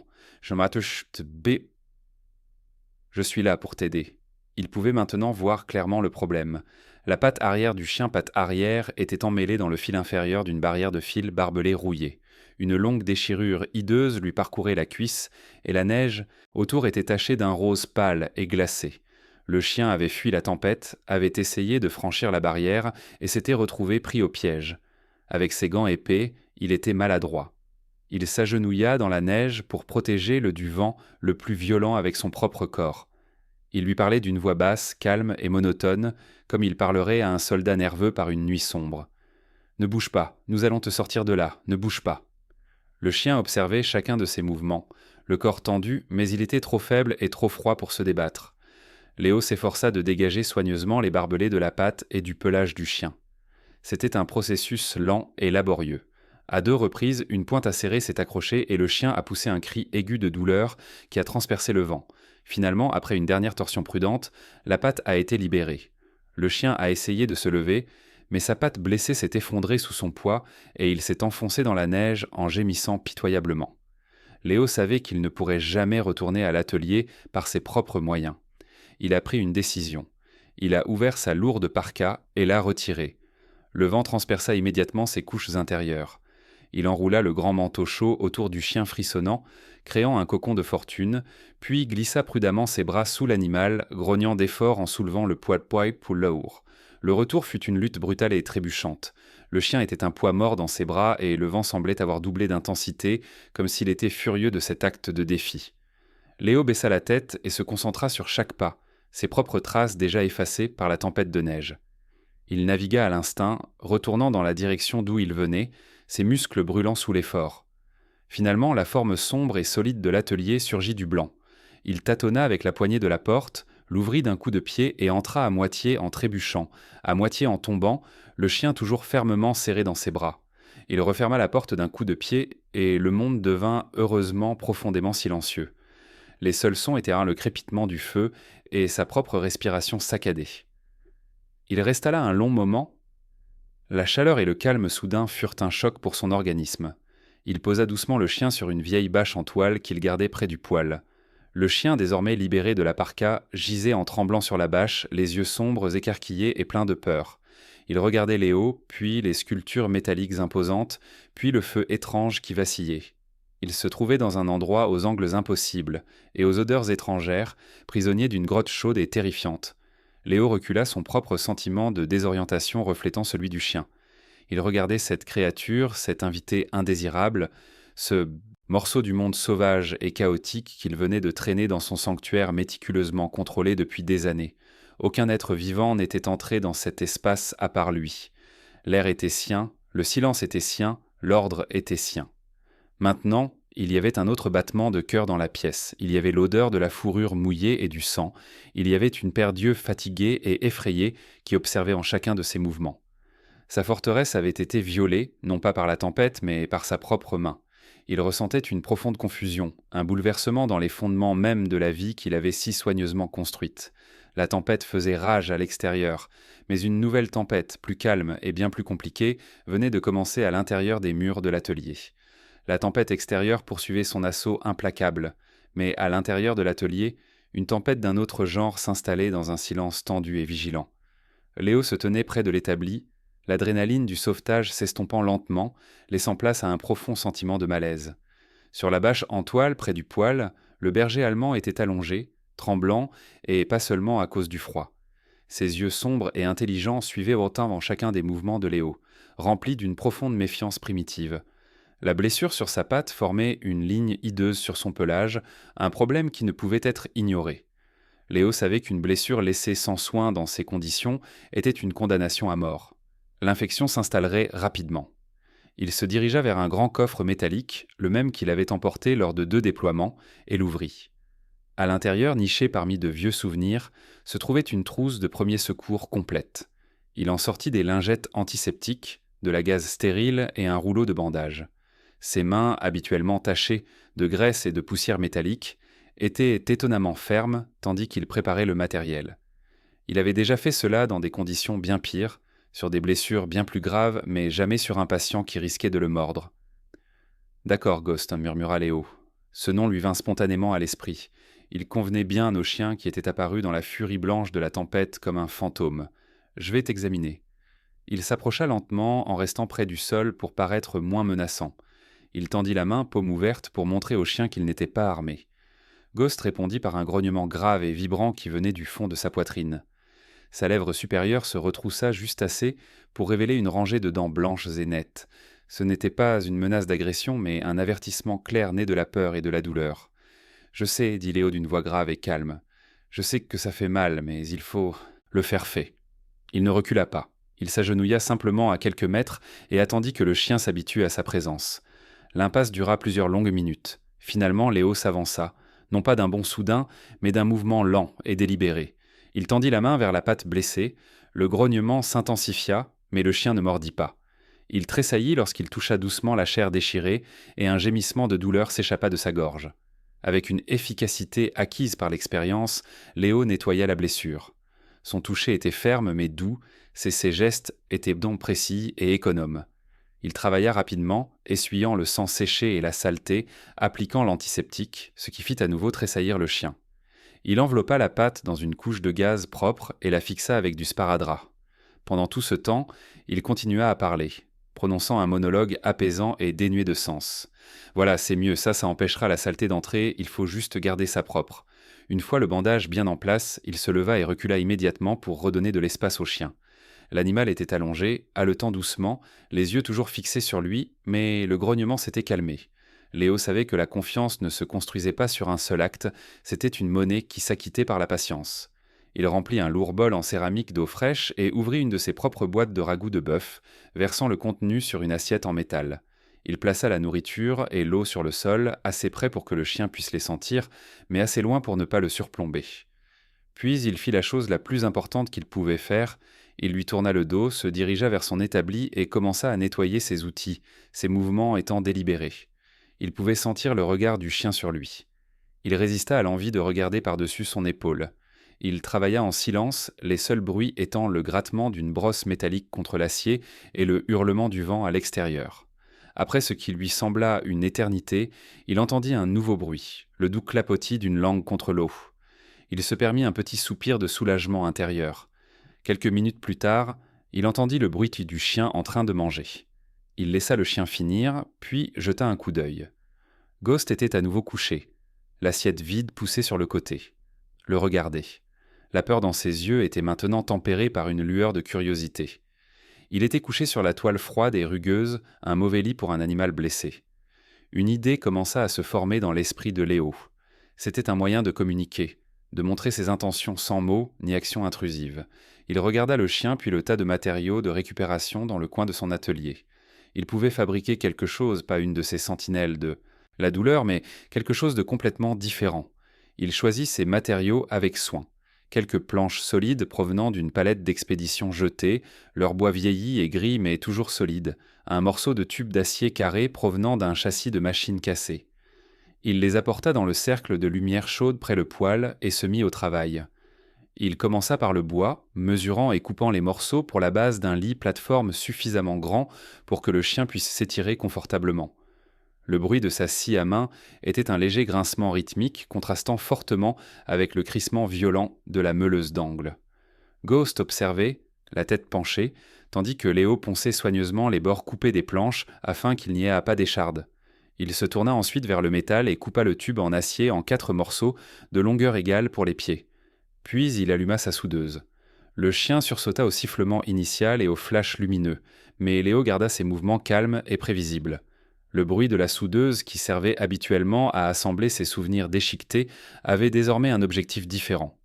Je suis là pour t'aider. » Il pouvait maintenant voir clairement le problème. La patte arrière du chien patte arrière était emmêlée dans le fil inférieur d'une barrière de fil barbelé rouillé. Une longue déchirure hideuse lui parcourait la cuisse, et la neige autour était tachée d'un rose pâle et glacé. Le chien avait fui la tempête, avait essayé de franchir la barrière, et s'était retrouvé pris au piège. Avec ses gants épais, il était maladroit. Il s'agenouilla dans la neige pour protéger le du vent le plus violent avec son propre corps. Il lui parlait d'une voix basse, calme et monotone, comme il parlerait à un soldat nerveux par une nuit sombre. « Ne bouge pas, nous allons te sortir de là, ne bouge pas. » Le chien observait chacun de ses mouvements, le corps tendu, mais il était trop faible et trop froid pour se débattre. Léo s'efforça de dégager soigneusement les barbelés de la patte et du pelage du chien. C'était un processus lent et laborieux. À 2 reprises, une pointe acérée s'est accrochée et le chien a poussé un cri aigu de douleur qui a transpercé le vent. Finalement, après une dernière torsion prudente, la patte a été libérée. Le chien a essayé de se lever, mais sa patte blessée s'est effondrée sous son poids et il s'est enfoncé dans la neige en gémissant pitoyablement. Léo savait qu'il ne pourrait jamais retourner à l'atelier par ses propres moyens. Il a pris une décision. Il a ouvert sa lourde parka et l'a retirée. Le vent transperça immédiatement ses couches intérieures. Il enroula le grand manteau chaud autour du chien frissonnant, créant un cocon de fortune, puis glissa prudemment ses bras sous l'animal, grognant d'effort en soulevant le poids pour lourd. Le retour fut une lutte brutale et trébuchante. Le chien était un poids mort dans ses bras et le vent semblait avoir doublé d'intensité, comme s'il était furieux de cet acte de défi. Léo baissa la tête et se concentra sur chaque pas, ses propres traces déjà effacées par la tempête de neige. Il navigua à l'instinct, retournant dans la direction d'où il venait, ses muscles brûlant sous l'effort. Finalement, la forme sombre et solide de l'atelier surgit du blanc. Il tâtonna avec la poignée de la porte, l'ouvrit d'un coup de pied et entra à moitié en trébuchant, à moitié en tombant, le chien toujours fermement serré dans ses bras. Il referma la porte d'un coup de pied et le monde devint heureusement profondément silencieux. Les seuls sons étaient le crépitement du feu et sa propre respiration saccadée. Il resta là un long moment. La chaleur et le calme soudain furent un choc pour son organisme. Il posa doucement le chien sur une vieille bâche en toile qu'il gardait près du poêle. Le chien, désormais libéré de la parka, gisait en tremblant sur la bâche, les yeux sombres, écarquillés et pleins de peur. Il regardait Léo, puis les sculptures métalliques imposantes, puis le feu étrange qui vacillait. Il se trouvait dans un endroit aux angles impossibles et aux odeurs étrangères, prisonnier d'une grotte chaude et terrifiante. Léo recula, son propre sentiment de désorientation reflétant celui du chien. Il regardait cette créature, cet invité indésirable, ce morceau du monde sauvage et chaotique qu'il venait de traîner dans son sanctuaire méticuleusement contrôlé depuis des années. Aucun être vivant n'était entré dans cet espace à part lui. L'air était sien, le silence était sien, l'ordre était sien. Maintenant, il y avait un autre battement de cœur dans la pièce. Il y avait l'odeur de la fourrure mouillée et du sang. Il y avait une paire d'yeux fatigués et effrayés qui observaient en chacun de ses mouvements. Sa forteresse avait été violée, non pas par la tempête, mais par sa propre main. Il ressentait une profonde confusion, un bouleversement dans les fondements mêmes de la vie qu'il avait si soigneusement construite. La tempête faisait rage à l'extérieur, mais une nouvelle tempête, plus calme et bien plus compliquée, venait de commencer à l'intérieur des murs de l'atelier. La tempête extérieure poursuivait son assaut implacable, mais à l'intérieur de l'atelier, une tempête d'un autre genre s'installait dans un silence tendu et vigilant. Léo se tenait près de l'établi, l'adrénaline du sauvetage s'estompant lentement, laissant place à un profond sentiment de malaise. Sur la bâche en toile près du poêle, le berger allemand était allongé, tremblant, et pas seulement à cause du froid. Ses yeux sombres et intelligents suivaient autant chacun des mouvements de Léo, remplis d'une profonde méfiance primitive. La blessure sur sa patte formait une ligne hideuse sur son pelage, un problème qui ne pouvait être ignoré. Léo savait qu'une blessure laissée sans soin dans ces conditions était une condamnation à mort. L'infection s'installerait rapidement. Il se dirigea vers un grand coffre métallique, le même qu'il avait emporté lors de 2 déploiements, et l'ouvrit. À l'intérieur, niché parmi de vieux souvenirs, se trouvait une trousse de premiers secours complète. Il en sortit des lingettes antiseptiques, de la gaze stérile et un rouleau de bandage. Ses mains, habituellement tachées de graisse et de poussière métallique, étaient étonnamment fermes tandis qu'il préparait le matériel. Il avait déjà fait cela dans des conditions bien pires, sur des blessures bien plus graves, mais jamais sur un patient qui risquait de le mordre. « D'accord, Ghost, » murmura Léo. Ce nom lui vint spontanément à l'esprit. Il convenait bien au chien qui était apparu dans la furie blanche de la tempête comme un fantôme. « Je vais t'examiner. » Il s'approcha lentement en restant près du sol pour paraître moins menaçant. Il tendit la main, paume ouverte, pour montrer au chien qu'il n'était pas armé. Ghost répondit par un grognement grave et vibrant qui venait du fond de sa poitrine. Sa lèvre supérieure se retroussa juste assez pour révéler une rangée de dents blanches et nettes. Ce n'était pas une menace d'agression, mais un avertissement clair né de la peur et de la douleur. « Je sais, dit Léo d'une voix grave et calme. Je sais que ça fait mal, mais il faut le faire fait. » Il ne recula pas. Il s'agenouilla simplement à quelques mètres et attendit que le chien s'habitue à sa présence. L'impasse dura plusieurs longues minutes. Finalement, Léo s'avança, non pas d'un bond soudain, mais d'un mouvement lent et délibéré. Il tendit la main vers la patte blessée, le grognement s'intensifia, mais le chien ne mordit pas. Il tressaillit lorsqu'il toucha doucement la chair déchirée, et un gémissement de douleur s'échappa de sa gorge. Avec une efficacité acquise par l'expérience, Léo nettoya la blessure. Son toucher était ferme mais doux, ses gestes étaient donc précis et économes. Il travailla rapidement, essuyant le sang séché et la saleté, appliquant l'antiseptique, ce qui fit à nouveau tressaillir le chien. Il enveloppa la patte dans une couche de gaz propre et la fixa avec du sparadrap. Pendant tout ce temps, il continua à parler, prononçant un monologue apaisant et dénué de sens. « Voilà, c'est mieux, ça empêchera la saleté d'entrer, il faut juste garder ça propre. » Une fois le bandage bien en place, il se leva et recula immédiatement pour redonner de l'espace au chien. L'animal était allongé, haletant doucement, les yeux toujours fixés sur lui, mais le grognement s'était calmé. Léo savait que la confiance ne se construisait pas sur un seul acte, c'était une monnaie qui s'acquittait par la patience. Il remplit un lourd bol en céramique d'eau fraîche et ouvrit une de ses propres boîtes de ragoût de bœuf, versant le contenu sur une assiette en métal. Il plaça la nourriture et l'eau sur le sol, assez près pour que le chien puisse les sentir, mais assez loin pour ne pas le surplomber. Puis il fit la chose la plus importante qu'il pouvait faire. Il lui tourna le dos, se dirigea vers son établi et commença à nettoyer ses outils, ses mouvements étant délibérés. Il pouvait sentir le regard du chien sur lui. Il résista à l'envie de regarder par-dessus son épaule. Il travailla en silence, les seuls bruits étant le grattement d'une brosse métallique contre l'acier et le hurlement du vent à l'extérieur. Après ce qui lui sembla une éternité, il entendit un nouveau bruit, le doux clapotis d'une langue contre l'eau. Il se permit un petit soupir de soulagement intérieur. Quelques minutes plus tard, il entendit le bruit du chien en train de manger. Il laissa le chien finir, puis jeta un coup d'œil. Ghost était à nouveau couché, l'assiette vide poussée sur le côté. Le regardait. La peur dans ses yeux était maintenant tempérée par une lueur de curiosité. Il était couché sur la toile froide et rugueuse, un mauvais lit pour un animal blessé. Une idée commença à se former dans l'esprit de Léo. C'était un moyen de communiquer, de montrer ses intentions sans mots ni action intrusive. Il regarda le chien puis le tas de matériaux de récupération dans le coin de son atelier. Il pouvait fabriquer quelque chose, pas une de ces sentinelles de la douleur, mais quelque chose de complètement différent. Il choisit ses matériaux avec soin. Quelques planches solides provenant d'une palette d'expédition jetée, leur bois vieilli et gris mais toujours solide, un morceau de tube d'acier carré provenant d'un châssis de machine cassé. Il les apporta dans le cercle de lumière chaude près le poêle et se mit au travail. Il commença par le bois, mesurant et coupant les morceaux pour la base d'un lit plateforme suffisamment grand pour que le chien puisse s'étirer confortablement. Le bruit de sa scie à main était un léger grincement rythmique contrastant fortement avec le crissement violent de la meuleuse d'angle. Ghost observait, la tête penchée, tandis que Léo ponçait soigneusement les bords coupés des planches afin qu'il n'y ait pas d'écharde. Il se tourna ensuite vers le métal et coupa le tube en acier en 4 morceaux de longueur égale pour les pieds. Puis il alluma sa soudeuse. Le chien sursauta au sifflement initial et au flash lumineux, mais Léo garda ses mouvements calmes et prévisibles. Le bruit de la soudeuse, qui servait habituellement à assembler ses souvenirs déchiquetés, avait désormais un objectif différent.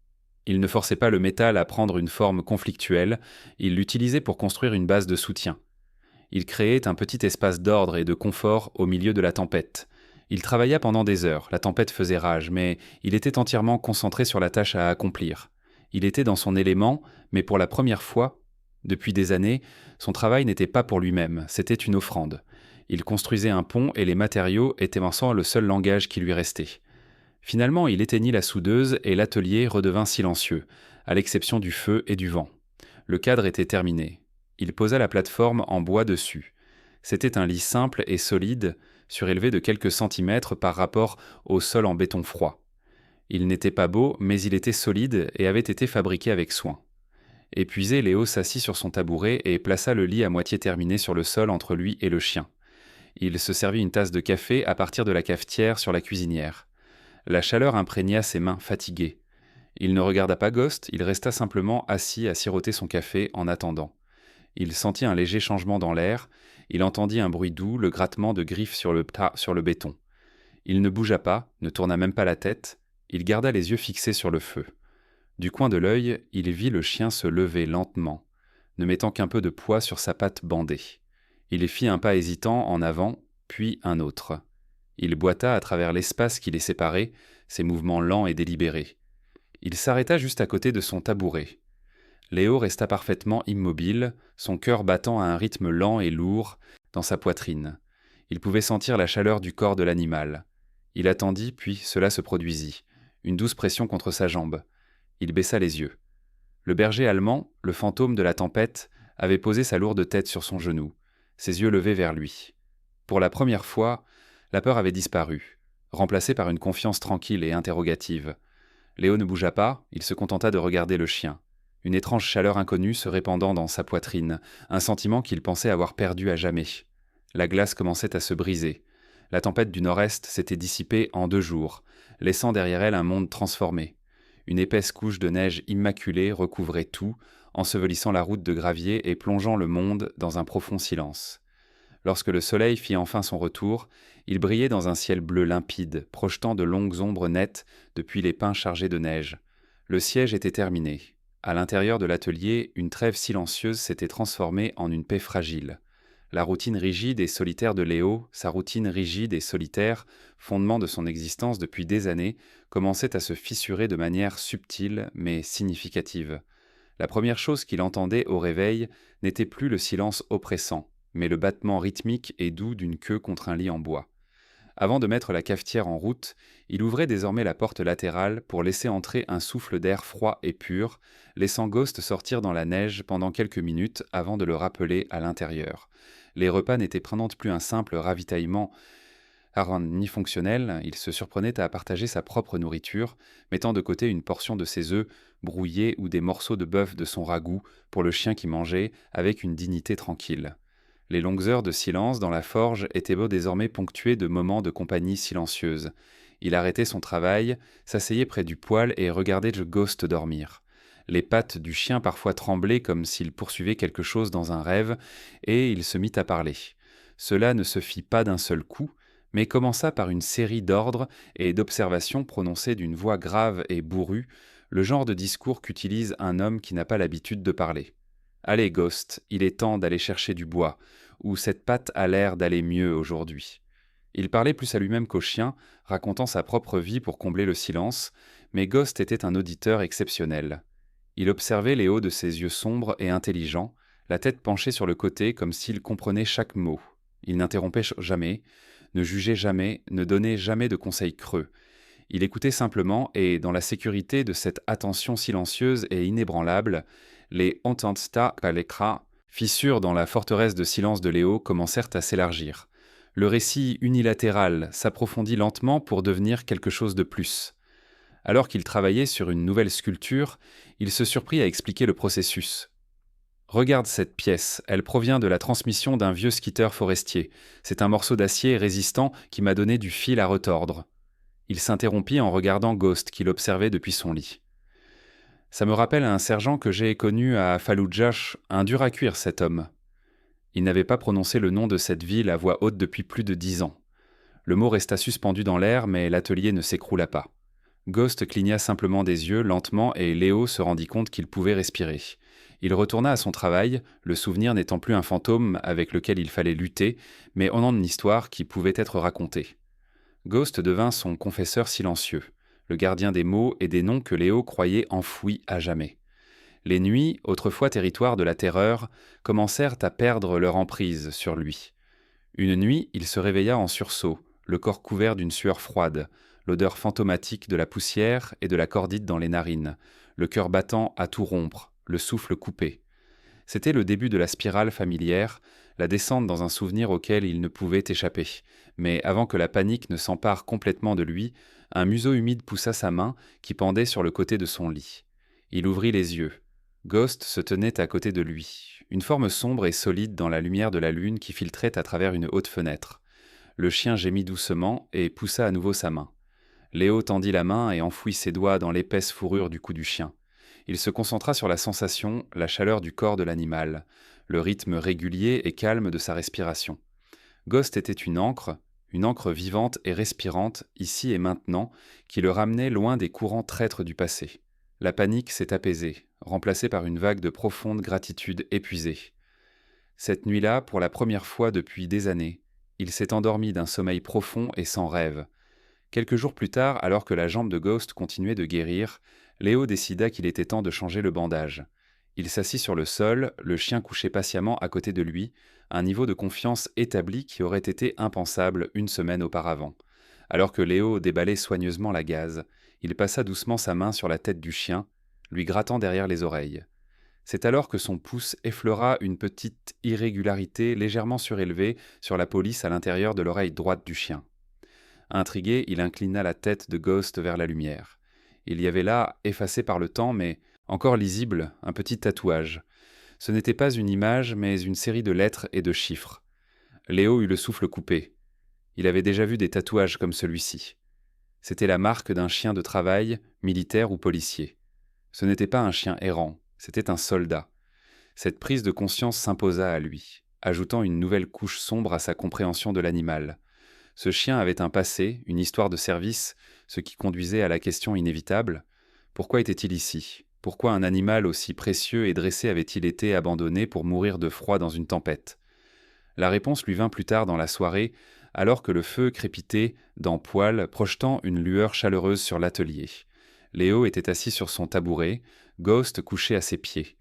Il ne forçait pas le métal à prendre une forme conflictuelle, il l'utilisait pour construire une base de soutien. Il créait un petit espace d'ordre et de confort au milieu de la tempête. Il travailla pendant des heures, la tempête faisait rage, mais il était entièrement concentré sur la tâche à accomplir. Il était dans son élément, mais pour la première fois, depuis des années, son travail n'était pas pour lui-même, c'était une offrande. Il construisait un pont et les matériaux étaient maintenant le seul langage qui lui restait. Finalement, il éteignit la soudeuse et l'atelier redevint silencieux, à l'exception du feu et du vent. Le cadre était terminé. Il posa la plateforme en bois dessus. C'était un lit simple et solide, surélevé de quelques centimètres par rapport au sol en béton froid. Il n'était pas beau, mais il était solide et avait été fabriqué avec soin. Épuisé, Léo s'assit sur son tabouret et plaça le lit à moitié terminé sur le sol entre lui et le chien. Il se servit une tasse de café à partir de la cafetière sur la cuisinière. La chaleur imprégna ses mains fatiguées. Il ne regarda pas Ghost, il resta simplement assis à siroter son café en attendant. Il sentit un léger changement dans l'air, il entendit un bruit doux, le grattement de griffes sur le béton. Il ne bougea pas, ne tourna même pas la tête, il garda les yeux fixés sur le feu. Du coin de l'œil, il vit le chien se lever lentement, ne mettant qu'un peu de poids sur sa patte bandée. Il fit un pas hésitant en avant, puis un autre. Il boita à travers l'espace qui les séparait, ses mouvements lents et délibérés. Il s'arrêta juste à côté de son tabouret. Léo resta parfaitement immobile, son cœur battant à un rythme lent et lourd dans sa poitrine. Il pouvait sentir la chaleur du corps de l'animal. Il attendit, puis cela se produisit. Une douce pression contre sa jambe. Il baissa les yeux. Le berger allemand, le fantôme de la tempête, avait posé sa lourde tête sur son genou, ses yeux levés vers lui. Pour la première fois, la peur avait disparu, remplacée par une confiance tranquille et interrogative. Léo ne bougea pas, il se contenta de regarder le chien. Une étrange chaleur inconnue se répandant dans sa poitrine, un sentiment qu'il pensait avoir perdu à jamais. La glace commençait à se briser. La tempête du nord-est s'était dissipée en 2 jours, laissant derrière elle un monde transformé. Une épaisse couche de neige immaculée recouvrait tout, ensevelissant la route de gravier et plongeant le monde dans un profond silence. Lorsque le soleil fit enfin son retour, il brillait dans un ciel bleu limpide, projetant de longues ombres nettes depuis les pins chargés de neige. Le siège était terminé. À l'intérieur de l'atelier, une trêve silencieuse s'était transformée en une paix fragile. La routine rigide et solitaire de Léo, sa routine rigide et solitaire, fondement de son existence depuis des années, commençait à se fissurer de manière subtile mais significative. La première chose qu'il entendait au réveil n'était plus le silence oppressant, mais le battement rythmique et doux d'une queue contre un lit en bois. Avant de mettre la cafetière en route, il ouvrait désormais la porte latérale pour laisser entrer un souffle d'air froid et pur, laissant Ghost sortir dans la neige pendant quelques minutes avant de le rappeler à l'intérieur. Les repas n'étaient plus un simple ravitaillement ni fonctionnel, il se surprenait à partager sa propre nourriture, mettant de côté une portion de ses œufs brouillés ou des morceaux de bœuf de son ragoût pour le chien qui mangeait avec une dignité tranquille. Les longues heures de silence dans la forge étaient désormais ponctuées de moments de compagnie silencieuse. Il arrêtait son travail, s'asseyait près du poêle et regardait Ghost dormir. Les pattes du chien parfois tremblaient comme s'il poursuivait quelque chose dans un rêve, et il se mit à parler. Cela ne se fit pas d'un seul coup, mais commença par une série d'ordres et d'observations prononcées d'une voix grave et bourrue, le genre de discours qu'utilise un homme qui n'a pas l'habitude de parler. « Allez, Ghost, il est temps d'aller chercher du bois, ou cette pâte a l'air d'aller mieux aujourd'hui. » Il parlait plus à lui-même qu'au chien, racontant sa propre vie pour combler le silence, mais Ghost était un auditeur exceptionnel. Il observait Léo de ses yeux sombres et intelligents, la tête penchée sur le côté comme s'il comprenait chaque mot. Il n'interrompait jamais, ne jugeait jamais, ne donnait jamais de conseils creux. Il écoutait simplement et, dans la sécurité de cette attention silencieuse et inébranlable, les Entendsta Kalekra, fissures dans la forteresse de silence de Léo, commencèrent à s'élargir. Le récit unilatéral s'approfondit lentement pour devenir quelque chose de plus. Alors qu'il travaillait sur une nouvelle sculpture, il se surprit à expliquer le processus. « Regarde cette pièce, elle provient de la transmission d'un vieux skitteur forestier. C'est un morceau d'acier résistant qui m'a donné du fil à retordre. » Il s'interrompit en regardant Ghost qui l'observait depuis son lit. « Ça me rappelle un sergent que j'ai connu à Fallujah, un dur à cuire cet homme. » Il n'avait pas prononcé le nom de cette ville à voix haute depuis plus de 10 ans. Le mot resta suspendu dans l'air, mais l'atelier ne s'écroula pas. Ghost cligna simplement des yeux lentement et Léo se rendit compte qu'il pouvait respirer. Il retourna à son travail, le souvenir n'étant plus un fantôme avec lequel il fallait lutter, mais en une histoire qui pouvait être racontée. Ghost devint son confesseur silencieux, le gardien des mots et des noms que Léo croyait enfouis à jamais. Les nuits, autrefois territoire de la terreur, commencèrent à perdre leur emprise sur lui. Une nuit, il se réveilla en sursaut, le corps couvert d'une sueur froide, l'odeur fantomatique de la poussière et de la cordite dans les narines, le cœur battant à tout rompre, le souffle coupé. C'était le début de la spirale familière, la descente dans un souvenir auquel il ne pouvait échapper. Mais avant que la panique ne s'empare complètement de lui, Un museau humide poussa sa main qui pendait sur le côté de son lit. Il ouvrit les yeux. Ghost se tenait à côté de lui, une forme sombre et solide dans la lumière de la lune qui filtrait à travers une haute fenêtre. Le chien gémit doucement et poussa à nouveau sa main. Léo tendit la main et enfouit ses doigts dans l'épaisse fourrure du cou du chien. Il se concentra sur la sensation, la chaleur du corps de l'animal, le rythme régulier et calme de sa respiration. Ghost était une encre vivante et respirante, ici et maintenant, qui le ramenait loin des courants traîtres du passé. La panique s'est apaisée, remplacée par une vague de profonde gratitude épuisée. Cette nuit-là, pour la première fois depuis des années, il s'est endormi d'un sommeil profond et sans rêve. Quelques jours plus tard, alors que la jambe de Ghost continuait de guérir, Léo décida qu'il était temps de changer le bandage. Il s'assit sur le sol, le chien couché patiemment à côté de lui, un niveau de confiance établi qui aurait été impensable une semaine auparavant. Alors que Léo déballait soigneusement la gaze, il passa doucement sa main sur la tête du chien, lui grattant derrière les oreilles. C'est alors que son pouce effleura une petite irrégularité légèrement surélevée sur la police à l'intérieur de l'oreille droite du chien. Intrigué, il inclina la tête de Ghost vers la lumière. Il y avait là, effacé par le temps, mais encore lisible, un petit tatouage. Ce n'était pas une image, mais une série de lettres et de chiffres. Léo eut le souffle coupé. Il avait déjà vu des tatouages comme celui-ci. C'était la marque d'un chien de travail, militaire ou policier. Ce n'était pas un chien errant, c'était un soldat. Cette prise de conscience s'imposa à lui, ajoutant une nouvelle couche sombre à sa compréhension de l'animal. Ce chien avait un passé, une histoire de service, ce qui conduisait à la question inévitable. Pourquoi était-il ici ? Pourquoi un animal aussi précieux et dressé avait-il été abandonné pour mourir de froid dans une tempête ? La réponse lui vint plus tard dans la soirée, alors que le feu crépitait dans poêle, projetant une lueur chaleureuse sur l'atelier. Léo était assis sur son tabouret, Ghost couché à ses pieds.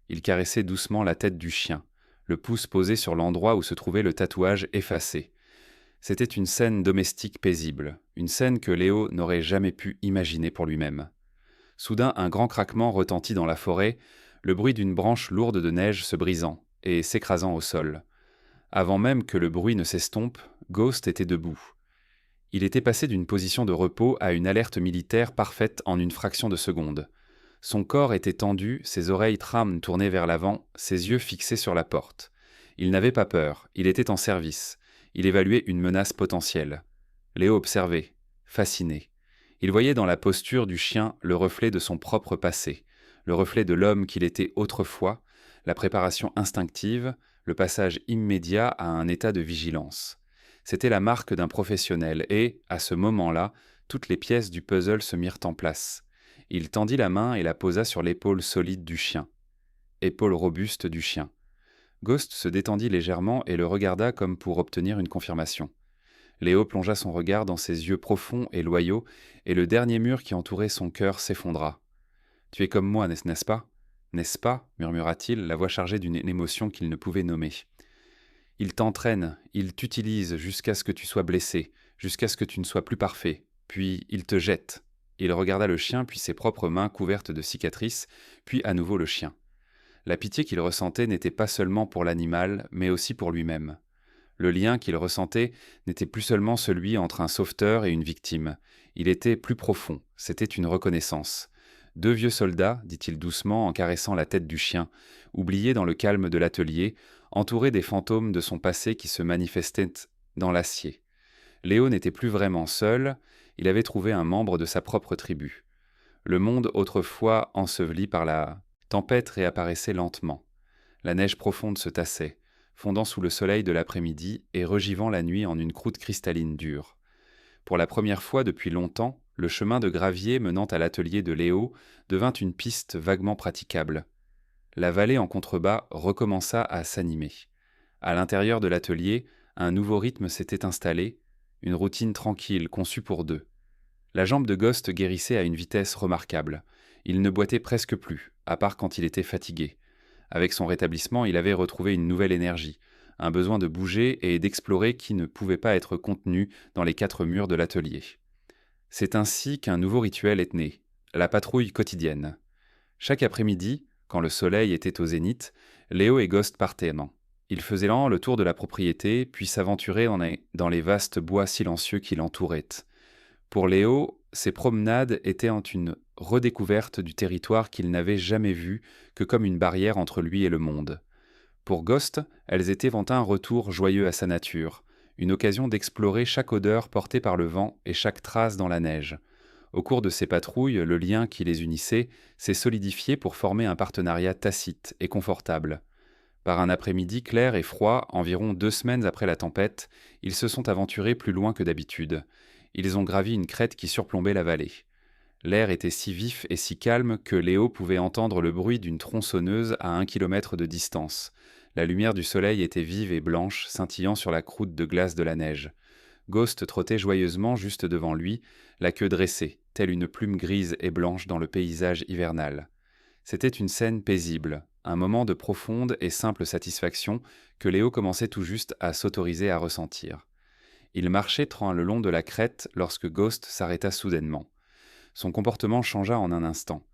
Il caressait doucement la tête du chien, le pouce posé sur l'endroit où se trouvait le tatouage effacé. C'était une scène domestique paisible, une scène que Léo n'aurait jamais pu imaginer pour lui-même. Soudain, un grand craquement retentit dans la forêt, le bruit d'une branche lourde de neige se brisant et s'écrasant au sol. Avant même que le bruit ne s'estompe, Ghost était debout. Il était passé d'une position de repos à une alerte militaire parfaite en une fraction de seconde. Son corps était tendu, ses oreilles trames tournées vers l'avant, ses yeux fixés sur la porte. Il n'avait pas peur, il était en service. Il évaluait une menace potentielle. Léo observait, fasciné. Il voyait dans la posture du chien le reflet de son propre passé, le reflet de l'homme qu'il était autrefois, la préparation instinctive, le passage immédiat à un état de vigilance. C'était la marque d'un professionnel et, à ce moment-là, toutes les pièces du puzzle se mirent en place. Il tendit la main et la posa sur l'épaule solide du chien. Épaule robuste du chien. Ghost se détendit légèrement et le regarda comme pour obtenir une confirmation. Léo plongea son regard dans ses yeux profonds et loyaux, et le dernier mur qui entourait son cœur s'effondra. « Tu es comme moi, n'est-ce pas ? N'est-ce pas ?» murmura-t-il, la voix chargée d'une émotion qu'il ne pouvait nommer. « Il t'entraîne, il t'utilise jusqu'à ce que tu sois blessé, jusqu'à ce que tu ne sois plus parfait, puis il te jette. » Il regarda le chien, puis ses propres mains couvertes de cicatrices, puis à nouveau le chien. La pitié qu'il ressentait n'était pas seulement pour l'animal, mais aussi pour lui-même. Le lien qu'il ressentait n'était plus seulement celui entre un sauveteur et une victime. Il était plus profond, c'était une reconnaissance. Deux vieux soldats, dit-il doucement en caressant la tête du chien, oubliés dans le calme de l'atelier, entourés des fantômes de son passé qui se manifestaient dans l'acier. Léo n'était plus vraiment seul, il avait trouvé un membre de sa propre tribu. Le monde autrefois enseveli par la tempête réapparaissait lentement. La neige profonde se tassait, fondant sous le soleil de l'après-midi et regivant la nuit en une croûte cristalline dure. Pour la première fois depuis longtemps, le chemin de gravier menant à l'atelier de Léo devint une piste vaguement praticable. La vallée en contrebas recommença à s'animer. À l'intérieur de l'atelier, un nouveau rythme s'était installé, une routine tranquille conçue pour deux. La jambe de Ghost guérissait à une vitesse remarquable. Il ne boitait presque plus, à part quand il était fatigué. Avec son rétablissement, il avait retrouvé une nouvelle énergie, un besoin de bouger et d'explorer qui ne pouvait pas être contenu dans les quatre murs de l'atelier. C'est ainsi qu'un nouveau rituel est né, la patrouille quotidienne. Chaque après-midi, quand le soleil était au zénith, Léo et Ghost partaient. Ils faisaient lent le tour de la propriété, puis s'aventuraient dans les vastes bois silencieux qui l'entouraient. Pour Léo, ces promenades étaient une redécouverte du territoire qu'il n'avait jamais vu que comme une barrière entre lui et le monde. Pour Ghost, elles étaient un retour joyeux à sa nature, une occasion d'explorer chaque odeur portée par le vent et chaque trace dans la neige. Au cours de ces patrouilles, le lien qui les unissait s'est solidifié pour former un partenariat tacite et confortable. Par un après-midi clair et froid, environ 2 semaines après la tempête, ils se sont aventurés plus loin que d'habitude. Ils ont gravi une crête qui surplombait la vallée. L'air était si vif et si calme que Léo pouvait entendre le bruit d'une tronçonneuse à 1 kilomètre de distance. La lumière du soleil était vive et blanche, scintillant sur la croûte de glace de la neige. Ghost trottait joyeusement juste devant lui, la queue dressée, telle une plume grise et blanche dans le paysage hivernal. C'était une scène paisible, un moment de profonde et simple satisfaction que Léo commençait tout juste à s'autoriser à ressentir. Il marchait le long de la crête lorsque Ghost s'arrêta soudainement. Son comportement changea en un instant.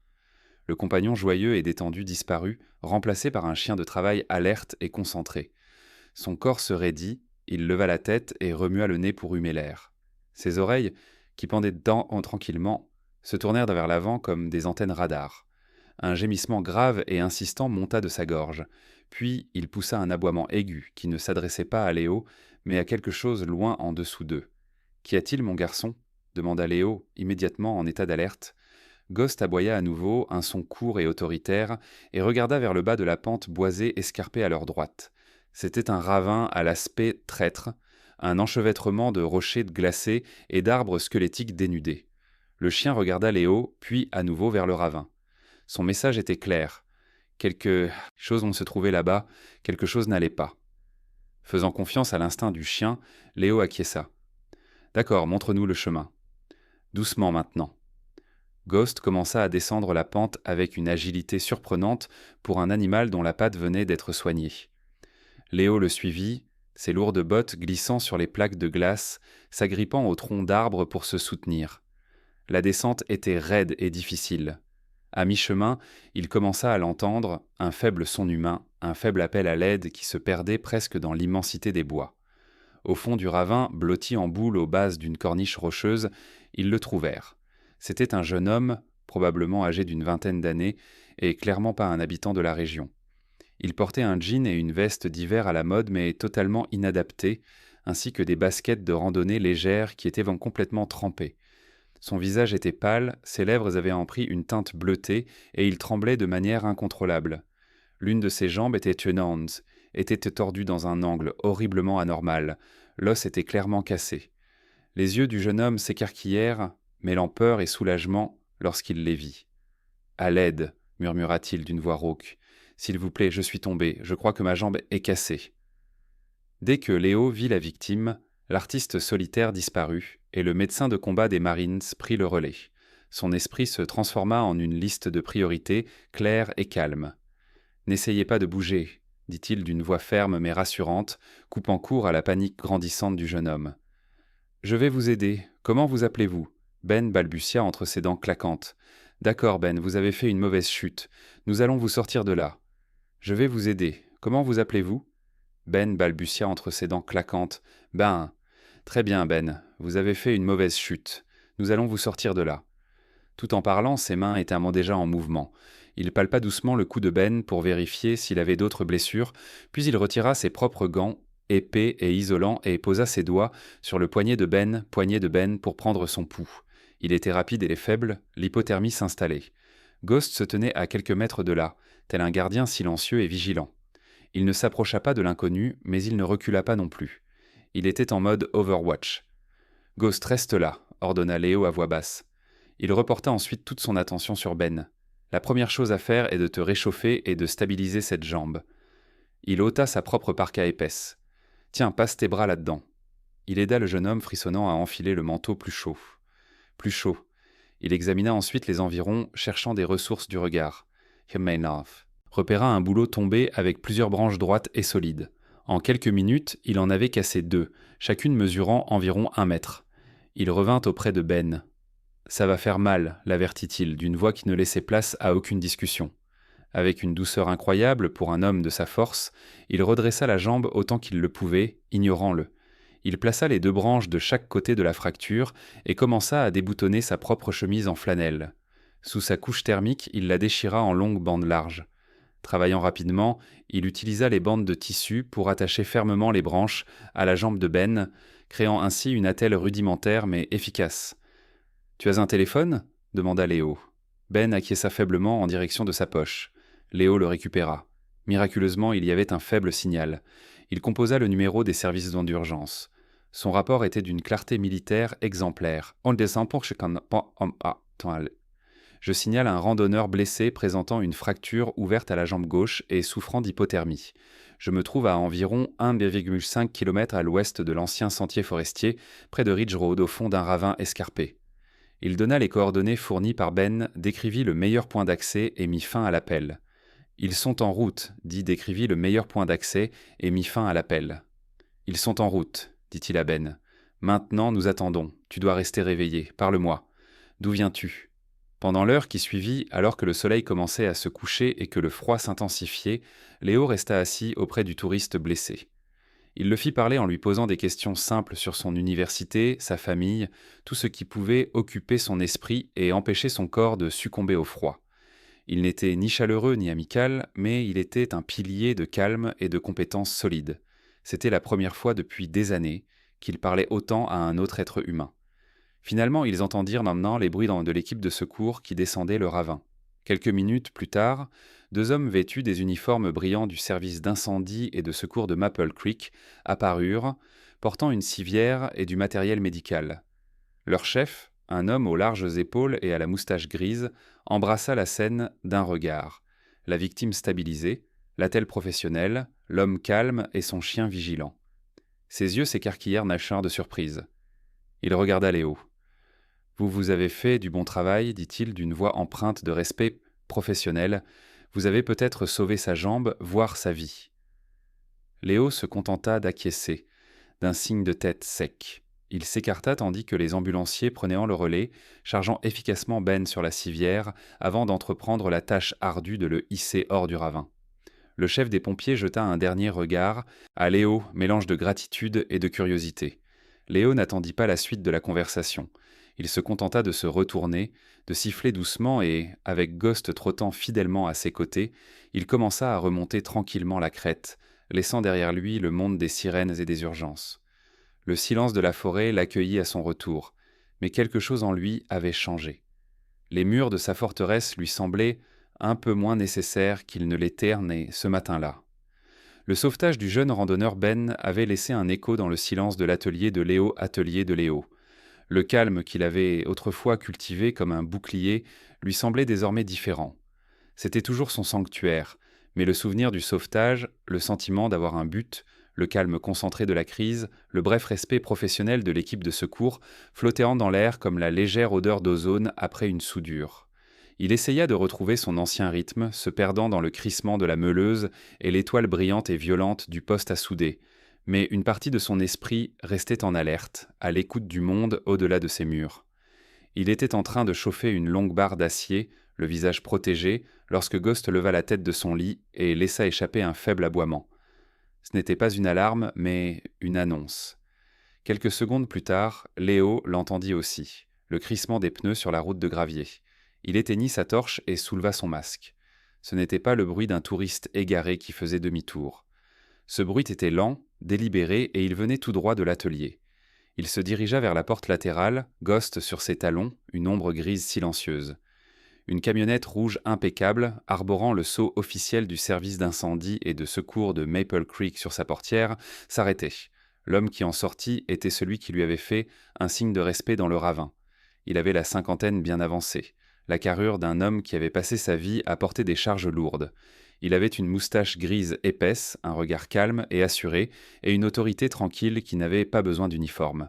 Le compagnon joyeux et détendu disparut, remplacé par un chien de travail alerte et concentré. Son corps se raidit, il leva la tête et remua le nez pour humer l'air. Ses oreilles, qui pendaient tranquillement, se tournèrent vers l'avant comme des antennes radar. Un gémissement grave et insistant monta de sa gorge, puis il poussa un aboiement aigu qui ne s'adressait pas à Léo, mais à quelque chose loin en dessous d'eux. « Qu'y a-t-il, mon garçon » demanda Léo, immédiatement en état d'alerte. Ghost aboya à nouveau, un son court et autoritaire, et regarda vers le bas de la pente boisée escarpée à leur droite. C'était un ravin à l'aspect traître, un enchevêtrement de rochers glacés et d'arbres squelettiques dénudés. Le chien regarda Léo, puis à nouveau vers le ravin. Son message était clair. Quelque chose se trouvait là-bas, quelque chose n'allait pas. Faisant confiance à l'instinct du chien, Léo acquiesça. « D'accord, montre-nous le chemin. » Doucement maintenant. Ghost commença à descendre la pente avec une agilité surprenante pour un animal dont la patte venait d'être soignée. Léo le suivit, ses lourdes bottes glissant sur les plaques de glace, s'agrippant au tronc d'arbre pour se soutenir. La descente était raide et difficile. À mi-chemin, il commença à l'entendre, un faible son humain, un faible appel à l'aide qui se perdait presque dans l'immensité des bois. Au fond du ravin, blotti en boule aux bases d'une corniche rocheuse, ils le trouvèrent. C'était un jeune homme, probablement âgé d'une 20aine d'années, et clairement pas un habitant de la région. Il portait un jean et une veste d'hiver à la mode mais totalement inadaptés, ainsi que des baskets de randonnée légères qui étaient complètement trempées. Son visage était pâle, ses lèvres avaient pris une teinte bleutée et il tremblait de manière incontrôlable. L'une de ses jambes était tordue dans un angle horriblement anormal. L'os était clairement cassé. Les yeux du jeune homme s'écarquillèrent, mêlant peur et soulagement lorsqu'il les vit. « À l'aide !» murmura-t-il d'une voix rauque. « S'il vous plaît, je suis tombé, je crois que ma jambe est cassée. » Dès que Léo vit la victime, l'artiste solitaire disparut et le médecin de combat des Marines prit le relais. Son esprit se transforma en une liste de priorités claire et calme. « N'essayez pas de bouger, » dit-il d'une voix ferme mais rassurante, coupant court à la panique grandissante du jeune homme. « Je vais vous aider. Comment vous appelez-vous » Ben balbutia entre ses dents claquantes. « D'accord, Ben, vous avez fait une mauvaise chute. Nous allons vous sortir de là. »« Je vais vous aider. Comment vous appelez-vous » Ben balbutia entre ses dents claquantes. « Ben, très bien, Ben, vous avez fait une mauvaise chute. Nous allons vous sortir de là. » Tout en parlant, ses mains étaient déjà en mouvement. Il palpa doucement le cou de Ben pour vérifier s'il avait d'autres blessures, puis il retira ses propres gants, épais et isolants, et posa ses doigts sur le poignet de Ben pour prendre son pouls. Il était rapide et faible, l'hypothermie s'installait. Ghost se tenait à quelques mètres de là, tel un gardien silencieux et vigilant. Il ne s'approcha pas de l'inconnu, mais il ne recula pas non plus. Il était en mode Overwatch. « Ghost, reste là », ordonna Léo à voix basse. Il reporta ensuite toute son attention sur Ben. « La première chose à faire est de te réchauffer et de stabiliser cette jambe. » Il ôta sa propre parka épaisse. « Tiens, passe tes bras là-dedans. » Il aida le jeune homme frissonnant à enfiler le manteau plus chaud. Plus chaud. Il examina ensuite les environs, cherchant des ressources du regard. Repéra un bouleau tombé avec plusieurs branches droites et solides. En quelques minutes, il en avait cassé 2, chacune mesurant environ 1 mètre. Il revint auprès de Ben. « Ça va faire mal », l'avertit-il, d'une voix qui ne laissait place à aucune discussion. Avec une douceur incroyable pour un homme de sa force, il redressa la jambe autant qu'il le pouvait, ignorant-le. Il plaça les deux branches de chaque côté de la fracture et commença à déboutonner sa propre chemise en flanelle. Sous sa couche thermique, il la déchira en longues bandes larges. Travaillant rapidement, il utilisa les bandes de tissu pour attacher fermement les branches à la jambe de Ben, créant ainsi une attelle rudimentaire mais efficace. « Tu as un téléphone » demanda Léo. Ben acquiesça faiblement en direction de sa poche. Léo le récupéra. Miraculeusement, il y avait un faible signal. Il composa le numéro des services d'urgence. Son rapport était d'une clarté militaire exemplaire. On descend pour que je signale un randonneur blessé présentant une fracture ouverte à la jambe gauche et souffrant d'hypothermie. Je me trouve à environ 1,5 km à l'ouest de l'ancien sentier forestier, près de Ridge Road, au fond d'un ravin escarpé. Il donna les coordonnées fournies par Ben, décrivit le meilleur point d'accès et mit fin à l'appel. « Ils sont en route », décrivit le meilleur point d'accès et mit fin à l'appel. « Ils sont en route », dit-il à Ben. « Maintenant, nous attendons. Tu dois rester réveillé. Parle-moi. D'où viens-tu » Pendant l'heure qui suivit, alors que le soleil commençait à se coucher et que le froid s'intensifiait, Léo resta assis auprès du touriste blessé. Il le fit parler en lui posant des questions simples sur son université, sa famille, tout ce qui pouvait occuper son esprit et empêcher son corps de succomber au froid. Il n'était ni chaleureux ni amical, mais il était un pilier de calme et de compétences solides. C'était la première fois depuis des années qu'il parlait autant à un autre être humain. Finalement, ils entendirent maintenant les bruits de l'équipe de secours qui descendait le ravin. Quelques minutes plus tard, deux hommes vêtus des uniformes brillants du service d'incendie et de secours de Maple Creek apparurent, portant une civière et du matériel médical. Leur chef, un homme aux larges épaules et à la moustache grise, embrassa la scène d'un regard. La victime stabilisée, l'attelle professionnelle, l'homme calme et son chien vigilant. Ses yeux s'écarquillèrent d'un de surprise. Il regarda Léo. « Vous avez fait du bon travail, dit-il d'une voix empreinte de respect professionnel. Vous avez peut-être sauvé sa jambe, voire sa vie. » Léo se contenta d'acquiescer, d'un signe de tête sec. Il s'écarta tandis que les ambulanciers prenaient le relais, chargeant efficacement Ben sur la civière avant d'entreprendre la tâche ardue de le hisser hors du ravin. Le chef des pompiers jeta un dernier regard à Léo, mélange de gratitude et de curiosité. Léo n'attendit pas la suite de la conversation. Il se contenta de se retourner, de siffler doucement et, avec Ghost trottant fidèlement à ses côtés, il commença à remonter tranquillement la crête, laissant derrière lui le monde des sirènes et des urgences. Le silence de la forêt l'accueillit à son retour, mais quelque chose en lui avait changé. Les murs de sa forteresse lui semblaient un peu moins nécessaires qu'ils ne l'étaient ce matin-là. Le sauvetage du jeune randonneur Ben avait laissé un écho dans le silence de l'atelier de Léo. Le calme qu'il avait autrefois cultivé comme un bouclier lui semblait désormais différent. C'était toujours son sanctuaire, mais le souvenir du sauvetage, le sentiment d'avoir un but, le calme concentré de la crise, le bref respect professionnel de l'équipe de secours flottait dans l'air comme la légère odeur d'ozone après une soudure. Il essaya de retrouver son ancien rythme, se perdant dans le crissement de la meuleuse et l'étoile brillante et violente du poste à souder, mais une partie de son esprit restait en alerte, à l'écoute du monde au-delà de ses murs. Il était en train de chauffer une longue barre d'acier, le visage protégé, lorsque Ghost leva la tête de son lit et laissa échapper un faible aboiement. Ce n'était pas une alarme, mais une annonce. Quelques secondes plus tard, Léo l'entendit aussi, le crissement des pneus sur la route de gravier. Il éteignit sa torche et souleva son masque. Ce n'était pas le bruit d'un touriste égaré qui faisait demi-tour. Ce bruit était lent, délibéré, et il venait tout droit de l'atelier. Il se dirigea vers la porte latérale, Ghost sur ses talons, une ombre grise silencieuse. Une camionnette rouge impeccable, arborant le sceau officiel du service d'incendie et de secours de Maple Creek sur sa portière, s'arrêtait. L'homme qui en sortit était celui qui lui avait fait un signe de respect dans le ravin. Il avait la cinquantaine bien avancée, la carrure d'un homme qui avait passé sa vie à porter des charges lourdes. Il avait une moustache grise épaisse, un regard calme et assuré, et une autorité tranquille qui n'avait pas besoin d'uniforme.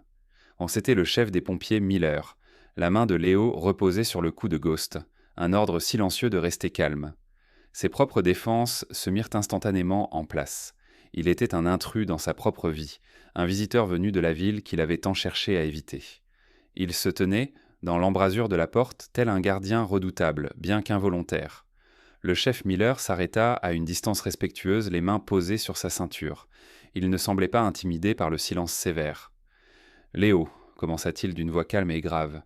C'était le chef des pompiers Miller. La main de Léo reposait sur le cou de Ghost, un ordre silencieux de rester calme. Ses propres défenses se mirent instantanément en place. Il était un intrus dans sa propre vie, un visiteur venu de la ville qu'il avait tant cherché à éviter. Il se tenait, dans l'embrasure de la porte, tel un gardien redoutable, bien qu'involontaire. Le chef Miller s'arrêta à une distance respectueuse, les mains posées sur sa ceinture. Il ne semblait pas intimidé par le silence sévère. Léo, commença-t-il d'une voix calme et grave.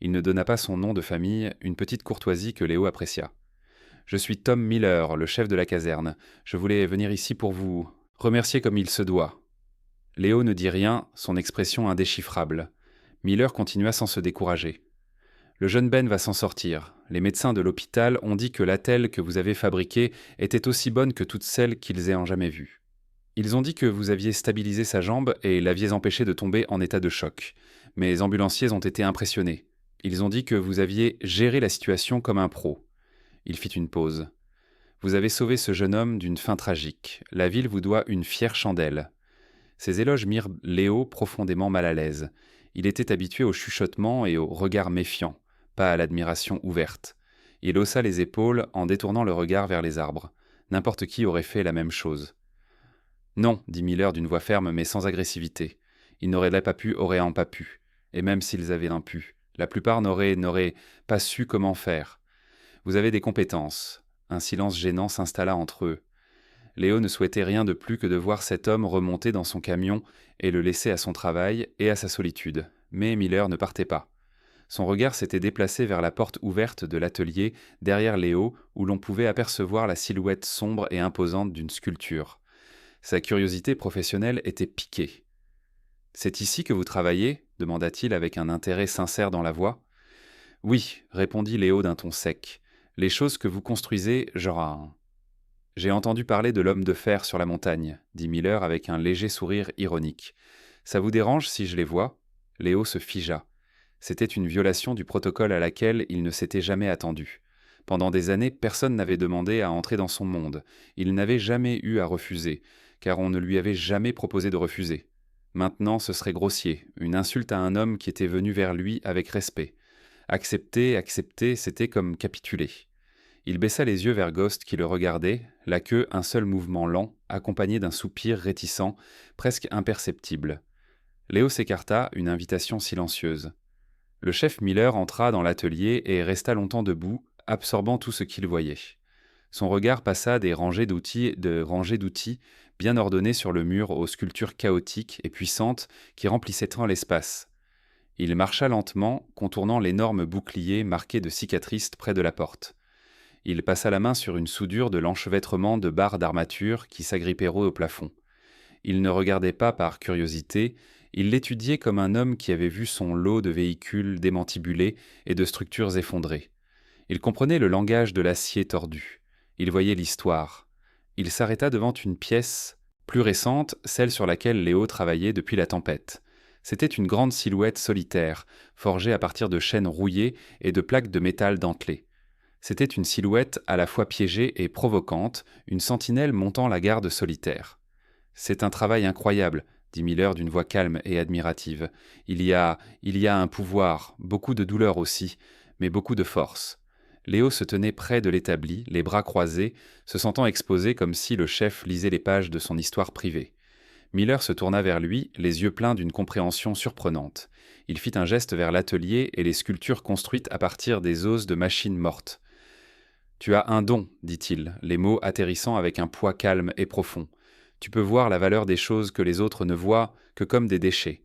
Il ne donna pas son nom de famille, une petite courtoisie que Léo apprécia. Je suis Tom Miller, le chef de la caserne. Je voulais venir ici pour vous remercier comme il se doit. Léo ne dit rien, son expression indéchiffrable. Miller continua sans se décourager. Le jeune Ben va s'en sortir. Les médecins de l'hôpital ont dit que l'attelle que vous avez fabriquée était aussi bonne que toutes celles qu'ils aient jamais vues. Ils ont dit que vous aviez stabilisé sa jambe et l'aviez empêché de tomber en état de choc. Mes ambulanciers ont été impressionnés. Ils ont dit que vous aviez géré la situation comme un pro. Il fit une pause. Vous avez sauvé ce jeune homme d'une fin tragique. La ville vous doit une fière chandelle. Ces éloges mirent Léo profondément mal à l'aise. Il était habitué au chuchotement et au regard méfiant, pas à l'admiration ouverte. Il haussa les épaules en détournant le regard vers les arbres. N'importe qui aurait fait la même chose. Non, dit Miller d'une voix ferme mais sans agressivité. Ils n'auraient pas pu. Et même s'ils avaient pu, la plupart n'auraient pas su comment faire. Vous avez des compétences. Un silence gênant s'installa entre eux. Léo ne souhaitait rien de plus que de voir cet homme remonter dans son camion et le laisser à son travail et à sa solitude. Mais Miller ne partait pas. Son regard s'était déplacé vers la porte ouverte de l'atelier derrière Léo où l'on pouvait apercevoir la silhouette sombre et imposante d'une sculpture. Sa curiosité professionnelle était piquée. « C'est ici que vous travaillez » demanda-t-il avec un intérêt sincère dans la voix. « Oui, répondit Léo d'un ton sec. Les choses que vous construisez, genre... J'ai entendu parler de l'homme de fer sur la montagne, dit Miller avec un léger sourire ironique. Ça vous dérange si je les vois ? Léo se figea. C'était une violation du protocole à laquelle il ne s'était jamais attendu. Pendant des années, personne n'avait demandé à entrer dans son monde. Il n'avait jamais eu à refuser, car on ne lui avait jamais proposé de refuser. Maintenant, ce serait grossier, une insulte à un homme qui était venu vers lui avec respect. Accepter, c'était comme capituler. Il baissa les yeux vers Ghost qui le regardait, la queue un seul mouvement lent, accompagné d'un soupir réticent, presque imperceptible. Léo s'écarta, une invitation silencieuse. Le chef Miller entra dans l'atelier et resta longtemps debout, absorbant tout ce qu'il voyait. Son regard passa des rangées d'outils bien ordonnées sur le mur aux sculptures chaotiques et puissantes qui remplissaient tant l'espace. Il marcha lentement, contournant l'énorme bouclier marqué de cicatrices près de la porte. Il passa la main sur une soudure de l'enchevêtrement de barres d'armature qui s'agrippaient au plafond. Il ne regardait pas par curiosité, il l'étudiait comme un homme qui avait vu son lot de véhicules démantibulés et de structures effondrées. Il comprenait le langage de l'acier tordu. Il voyait l'histoire. Il s'arrêta devant une pièce plus récente, celle sur laquelle Léo travaillait depuis la tempête. C'était une grande silhouette solitaire, forgée à partir de chaînes rouillées et de plaques de métal dentelées. C'était une silhouette à la fois piégée et provocante, une sentinelle montant la garde solitaire. « C'est un travail incroyable », dit Miller d'une voix calme et admirative. Il y a un pouvoir, beaucoup de douleur aussi, mais beaucoup de force. » Léo se tenait près de l'établi, les bras croisés, se sentant exposé comme si le chef lisait les pages de son histoire privée. Miller se tourna vers lui, les yeux pleins d'une compréhension surprenante. Il fit un geste vers l'atelier et les sculptures construites à partir des os de machines mortes. « Tu as un don, dit-il, les mots atterrissant avec un poids calme et profond. Tu peux voir la valeur des choses que les autres ne voient que comme des déchets. »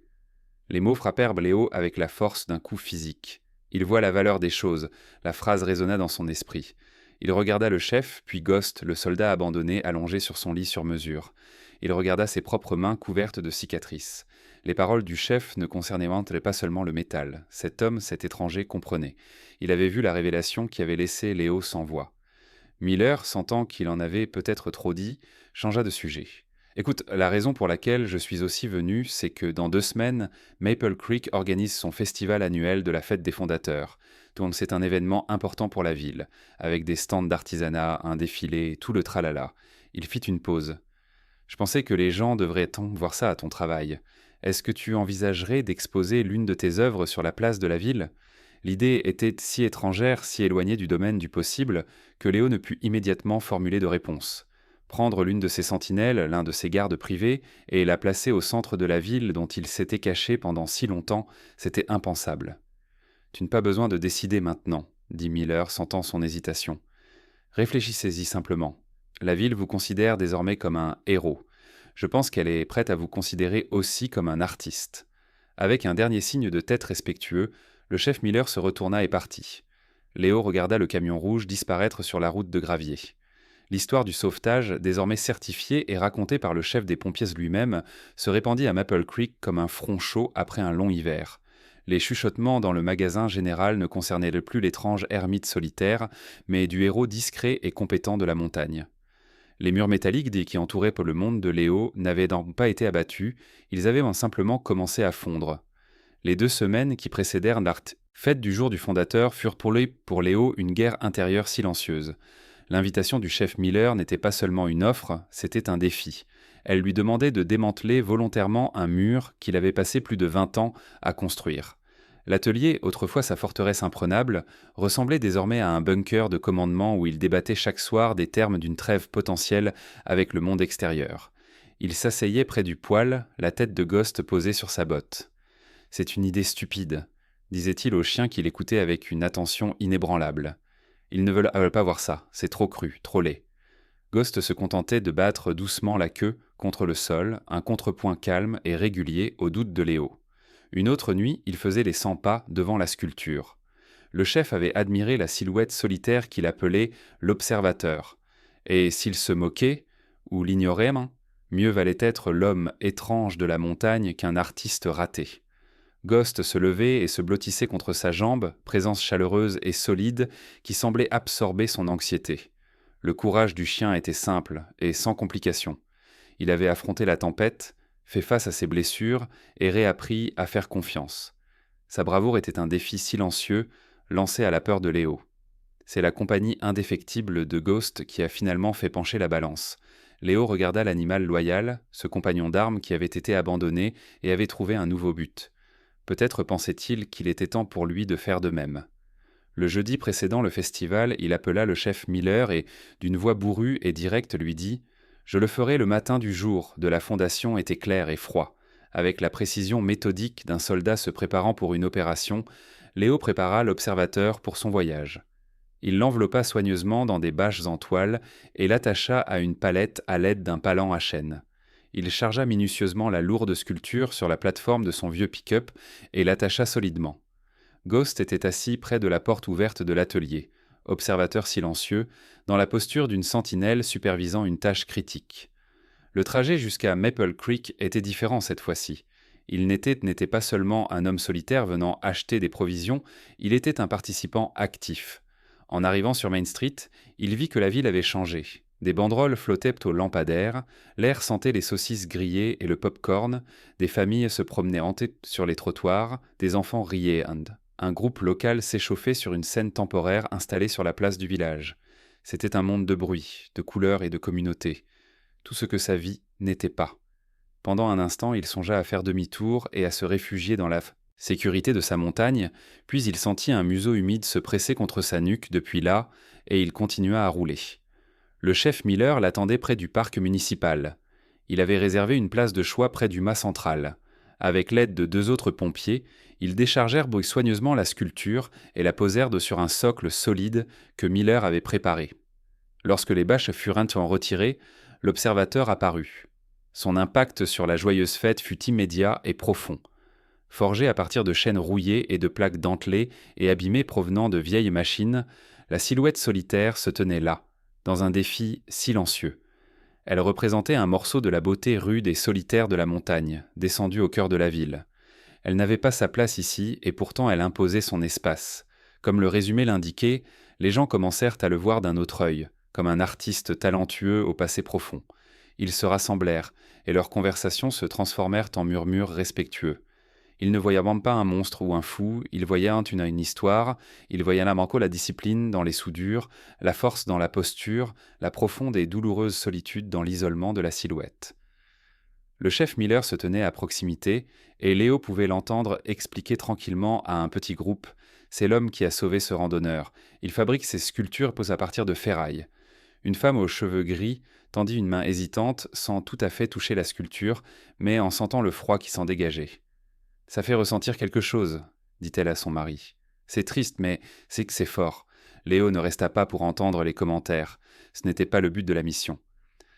Les mots frappèrent Léo avec la force d'un coup physique. Il voit la valeur des choses, la phrase résonna dans son esprit. Il regarda le chef, puis Ghost, le soldat abandonné allongé sur son lit sur mesure. Il regarda ses propres mains couvertes de cicatrices. Les paroles du chef ne concernaient pas seulement le métal. Cet homme, cet étranger, comprenait. Il avait vu la révélation qui avait laissé Léo sans voix. Miller, sentant qu'il en avait peut-être trop dit, changea de sujet. « Écoute, la raison pour laquelle je suis aussi venu, c'est que dans 2 semaines, Maple Creek organise son festival annuel de la fête des fondateurs. Donc c'est un événement important pour la ville, avec des stands d'artisanat, un défilé, tout le tralala. » Il fit une pause. « Je pensais que les gens devraient voir ça à ton travail. Est-ce que tu envisagerais d'exposer l'une de tes œuvres sur la place de la ville ?» L'idée était si étrangère, si éloignée du domaine du possible, que Léo ne put immédiatement formuler de réponse. Prendre l'une de ses sentinelles, l'un de ses gardes privés, et la placer au centre de la ville dont il s'était caché pendant si longtemps, c'était impensable. « Tu n'as pas besoin de décider maintenant, » dit Miller, sentant son hésitation. « Réfléchissez-y simplement. La ville vous considère désormais comme un héros. Je pense qu'elle est prête à vous considérer aussi comme un artiste. » Avec un dernier signe de tête respectueux, le chef Miller se retourna et partit. Léo regarda le camion rouge disparaître sur la route de gravier. L'histoire du sauvetage, désormais certifiée et racontée par le chef des pompiers lui-même, se répandit à Maple Creek comme un front chaud après un long hiver. Les chuchotements dans le magasin général ne concernaient plus l'étrange ermite solitaire, mais du héros discret et compétent de la montagne. Les murs métalliques qui entouraient le monde de Léo n'avaient donc pas été abattus, ils avaient simplement commencé à fondre. Les 2 semaines qui précédèrent la fête du jour du fondateur furent pour Léo une guerre intérieure silencieuse. L'invitation du chef Miller n'était pas seulement une offre, c'était un défi. Elle lui demandait de démanteler volontairement un mur qu'il avait passé plus de 20 ans à construire. L'atelier, autrefois sa forteresse imprenable, ressemblait désormais à un bunker de commandement où il débattait chaque soir des termes d'une trêve potentielle avec le monde extérieur. Il s'asseyait près du poêle, la tête de Ghost posée sur sa botte. « C'est une idée stupide », disait-il au chien qui l'écoutait avec une attention inébranlable. « Ils ne veulent pas voir ça, c'est trop cru, trop laid. » Ghost se contentait de battre doucement la queue contre le sol, un contrepoint calme et régulier au doute de Léo. Une autre nuit, il faisait les 100 pas devant la sculpture. Le chef avait admiré la silhouette solitaire qu'il appelait « l'observateur ». Et s'il se moquait, ou l'ignorait, mieux valait être l'homme étrange de la montagne qu'un artiste raté. Ghost se levait et se blottissait contre sa jambe, présence chaleureuse et solide qui semblait absorber son anxiété. Le courage du chien était simple et sans complication. Il avait affronté la tempête, fait face à ses blessures et réappris à faire confiance. Sa bravoure était un défi silencieux lancé à la peur de Léo. C'est la compagnie indéfectible de Ghost qui a finalement fait pencher la balance. Léo regarda l'animal loyal, ce compagnon d'armes qui avait été abandonné et avait trouvé un nouveau but. Peut-être pensait-il qu'il était temps pour lui de faire de même. Le jeudi précédant le festival, il appela le chef Miller et, d'une voix bourrue et directe, lui dit « Je le ferai le matin du jour » de la fondation était clair et froid. Avec la précision méthodique d'un soldat se préparant pour une opération, Léo prépara l'observateur pour son voyage. Il l'enveloppa soigneusement dans des bâches en toile et l'attacha à une palette à l'aide d'un palan à chaîne. Il chargea minutieusement la lourde sculpture sur la plateforme de son vieux pick-up et l'attacha solidement. Ghost était assis près de la porte ouverte de l'atelier, observateur silencieux, dans la posture d'une sentinelle supervisant une tâche critique. Le trajet jusqu'à Maple Creek était différent cette fois-ci. Il n'était pas seulement un homme solitaire venant acheter des provisions, il était un participant actif. En arrivant sur Main Street, il vit que la ville avait changé. Des banderoles flottaient aux lampadaires, l'air sentait les saucisses grillées et le pop-corn, des familles se promenaient en tête sur les trottoirs, des enfants riaient. Un groupe local s'échauffait sur une scène temporaire installée sur la place du village. C'était un monde de bruit, de couleurs et de communauté. Tout ce que sa vie n'était pas. Pendant un instant, il songea à faire demi-tour et à se réfugier dans la sécurité de sa montagne, puis il sentit un museau humide se presser contre sa nuque depuis là, et il continua à rouler. Le chef Miller l'attendait près du parc municipal. Il avait réservé une place de choix près du mât central. Avec l'aide de 2 autres pompiers, ils déchargèrent soigneusement la sculpture et la posèrent sur un socle solide que Miller avait préparé. Lorsque les bâches furent retirées, l'observateur apparut. Son impact sur la joyeuse fête fut immédiat et profond. Forgée à partir de chaînes rouillées et de plaques dentelées et abîmées provenant de vieilles machines, la silhouette solitaire se tenait là, dans un défi silencieux. Elle représentait un morceau de la beauté rude et solitaire de la montagne, descendue au cœur de la ville. Elle n'avait pas sa place ici, et pourtant elle imposait son espace. Comme le résumé l'indiquait, les gens commencèrent à le voir d'un autre œil, comme un artiste talentueux au passé profond. Ils se rassemblèrent, et leurs conversations se transformèrent en murmures respectueux. Ils ne voyaient même pas un monstre ou un fou, ils voyaient une histoire, ils voyaient la discipline dans les soudures, la force dans la posture, la profonde et douloureuse solitude dans l'isolement de la silhouette. Le chef Miller se tenait à proximité, et Léo pouvait l'entendre expliquer tranquillement à un petit groupe « C'est l'homme qui a sauvé ce randonneur. Il fabrique ses sculptures à partir de ferraille. » Une femme aux cheveux gris tendit une main hésitante sans tout à fait toucher la sculpture, mais en sentant le froid qui s'en dégageait. « Ça fait ressentir quelque chose, » dit-elle à son mari. « C'est triste, mais c'est que c'est fort. » Léo ne resta pas pour entendre les commentaires. Ce n'était pas le but de la mission.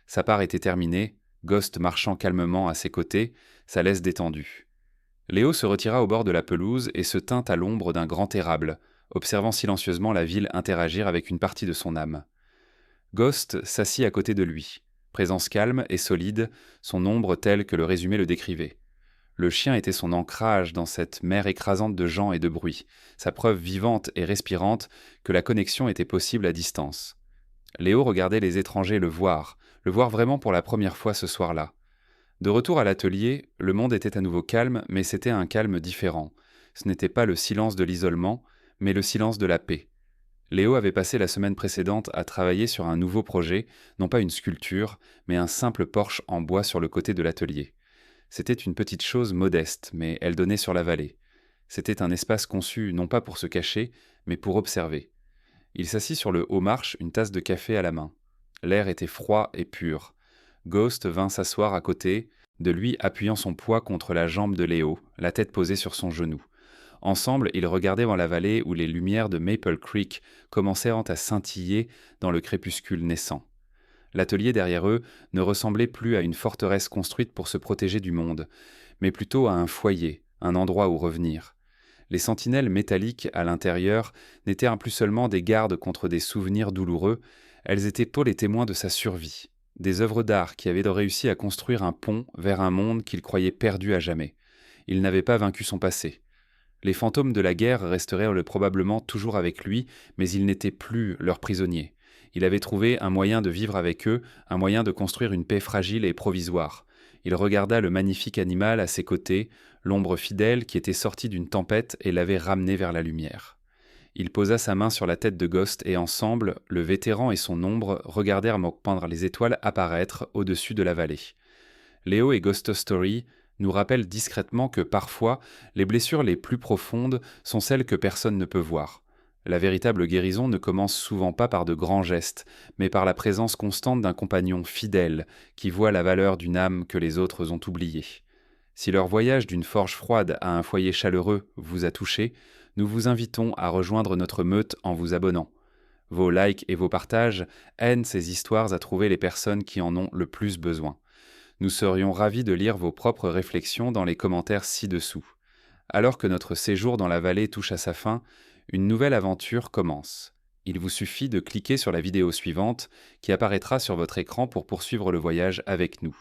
Sa part était terminée, Ghost marchant calmement à ses côtés, sa laisse détendue. Léo se retira au bord de la pelouse et se tint à l'ombre d'un grand érable, observant silencieusement la ville interagir avec une partie de son âme. Ghost s'assit à côté de lui, présence calme et solide, son ombre telle que le résumé le décrivait. Le chien était son ancrage dans cette mer écrasante de gens et de bruit, sa preuve vivante et respirante que la connexion était possible à distance. Léo regardait les étrangers le voir vraiment pour la première fois ce soir-là. De retour à l'atelier, le monde était à nouveau calme, mais c'était un calme différent. Ce n'était pas le silence de l'isolement, mais le silence de la paix. Léo avait passé la semaine précédente à travailler sur un nouveau projet, non pas une sculpture, mais un simple porche en bois sur le côté de l'atelier. C'était une petite chose modeste, mais elle donnait sur la vallée. C'était un espace conçu non pas pour se cacher, mais pour observer. Il s'assit sur le haut marche, une tasse de café à la main. L'air était froid et pur. Ghost vint s'asseoir à côté, de lui appuyant son poids contre la jambe de Léo, la tête posée sur son genou. Ensemble, ils regardaient dans la vallée où les lumières de Maple Creek commencèrent à scintiller dans le crépuscule naissant. L'atelier derrière eux ne ressemblait plus à une forteresse construite pour se protéger du monde, mais plutôt à un foyer, un endroit où revenir. Les sentinelles métalliques à l'intérieur n'étaient plus seulement des gardes contre des souvenirs douloureux, elles étaient pour les témoins de sa survie, des œuvres d'art qui avaient réussi à construire un pont vers un monde qu'il croyait perdu à jamais. Il n'avait pas vaincu son passé. Les fantômes de la guerre resteraient probablement toujours avec lui, mais il n'était plus leur prisonnier. Il avait trouvé un moyen de vivre avec eux, un moyen de construire une paix fragile et provisoire. Il regarda le magnifique animal à ses côtés, l'ombre fidèle qui était sortie d'une tempête et l'avait ramené vers la lumière. Il posa sa main sur la tête de Ghost et ensemble, le vétéran et son ombre regardèrent Mokpandre les étoiles apparaître au-dessus de la vallée. Léo et Ghost Story nous rappellent discrètement que parfois, les blessures les plus profondes sont celles que personne ne peut voir. La véritable guérison ne commence souvent pas par de grands gestes, mais par la présence constante d'un compagnon fidèle qui voit la valeur d'une âme que les autres ont oubliée. Si leur voyage d'une forge froide à un foyer chaleureux vous a touché, nous vous invitons à rejoindre notre meute en vous abonnant. Vos likes et vos partages aident ces histoires à trouver les personnes qui en ont le plus besoin. Nous serions ravis de lire vos propres réflexions dans les commentaires ci-dessous. Alors que notre séjour dans la vallée touche à sa fin, une nouvelle aventure commence. Il vous suffit de cliquer sur la vidéo suivante qui apparaîtra sur votre écran pour poursuivre le voyage avec nous.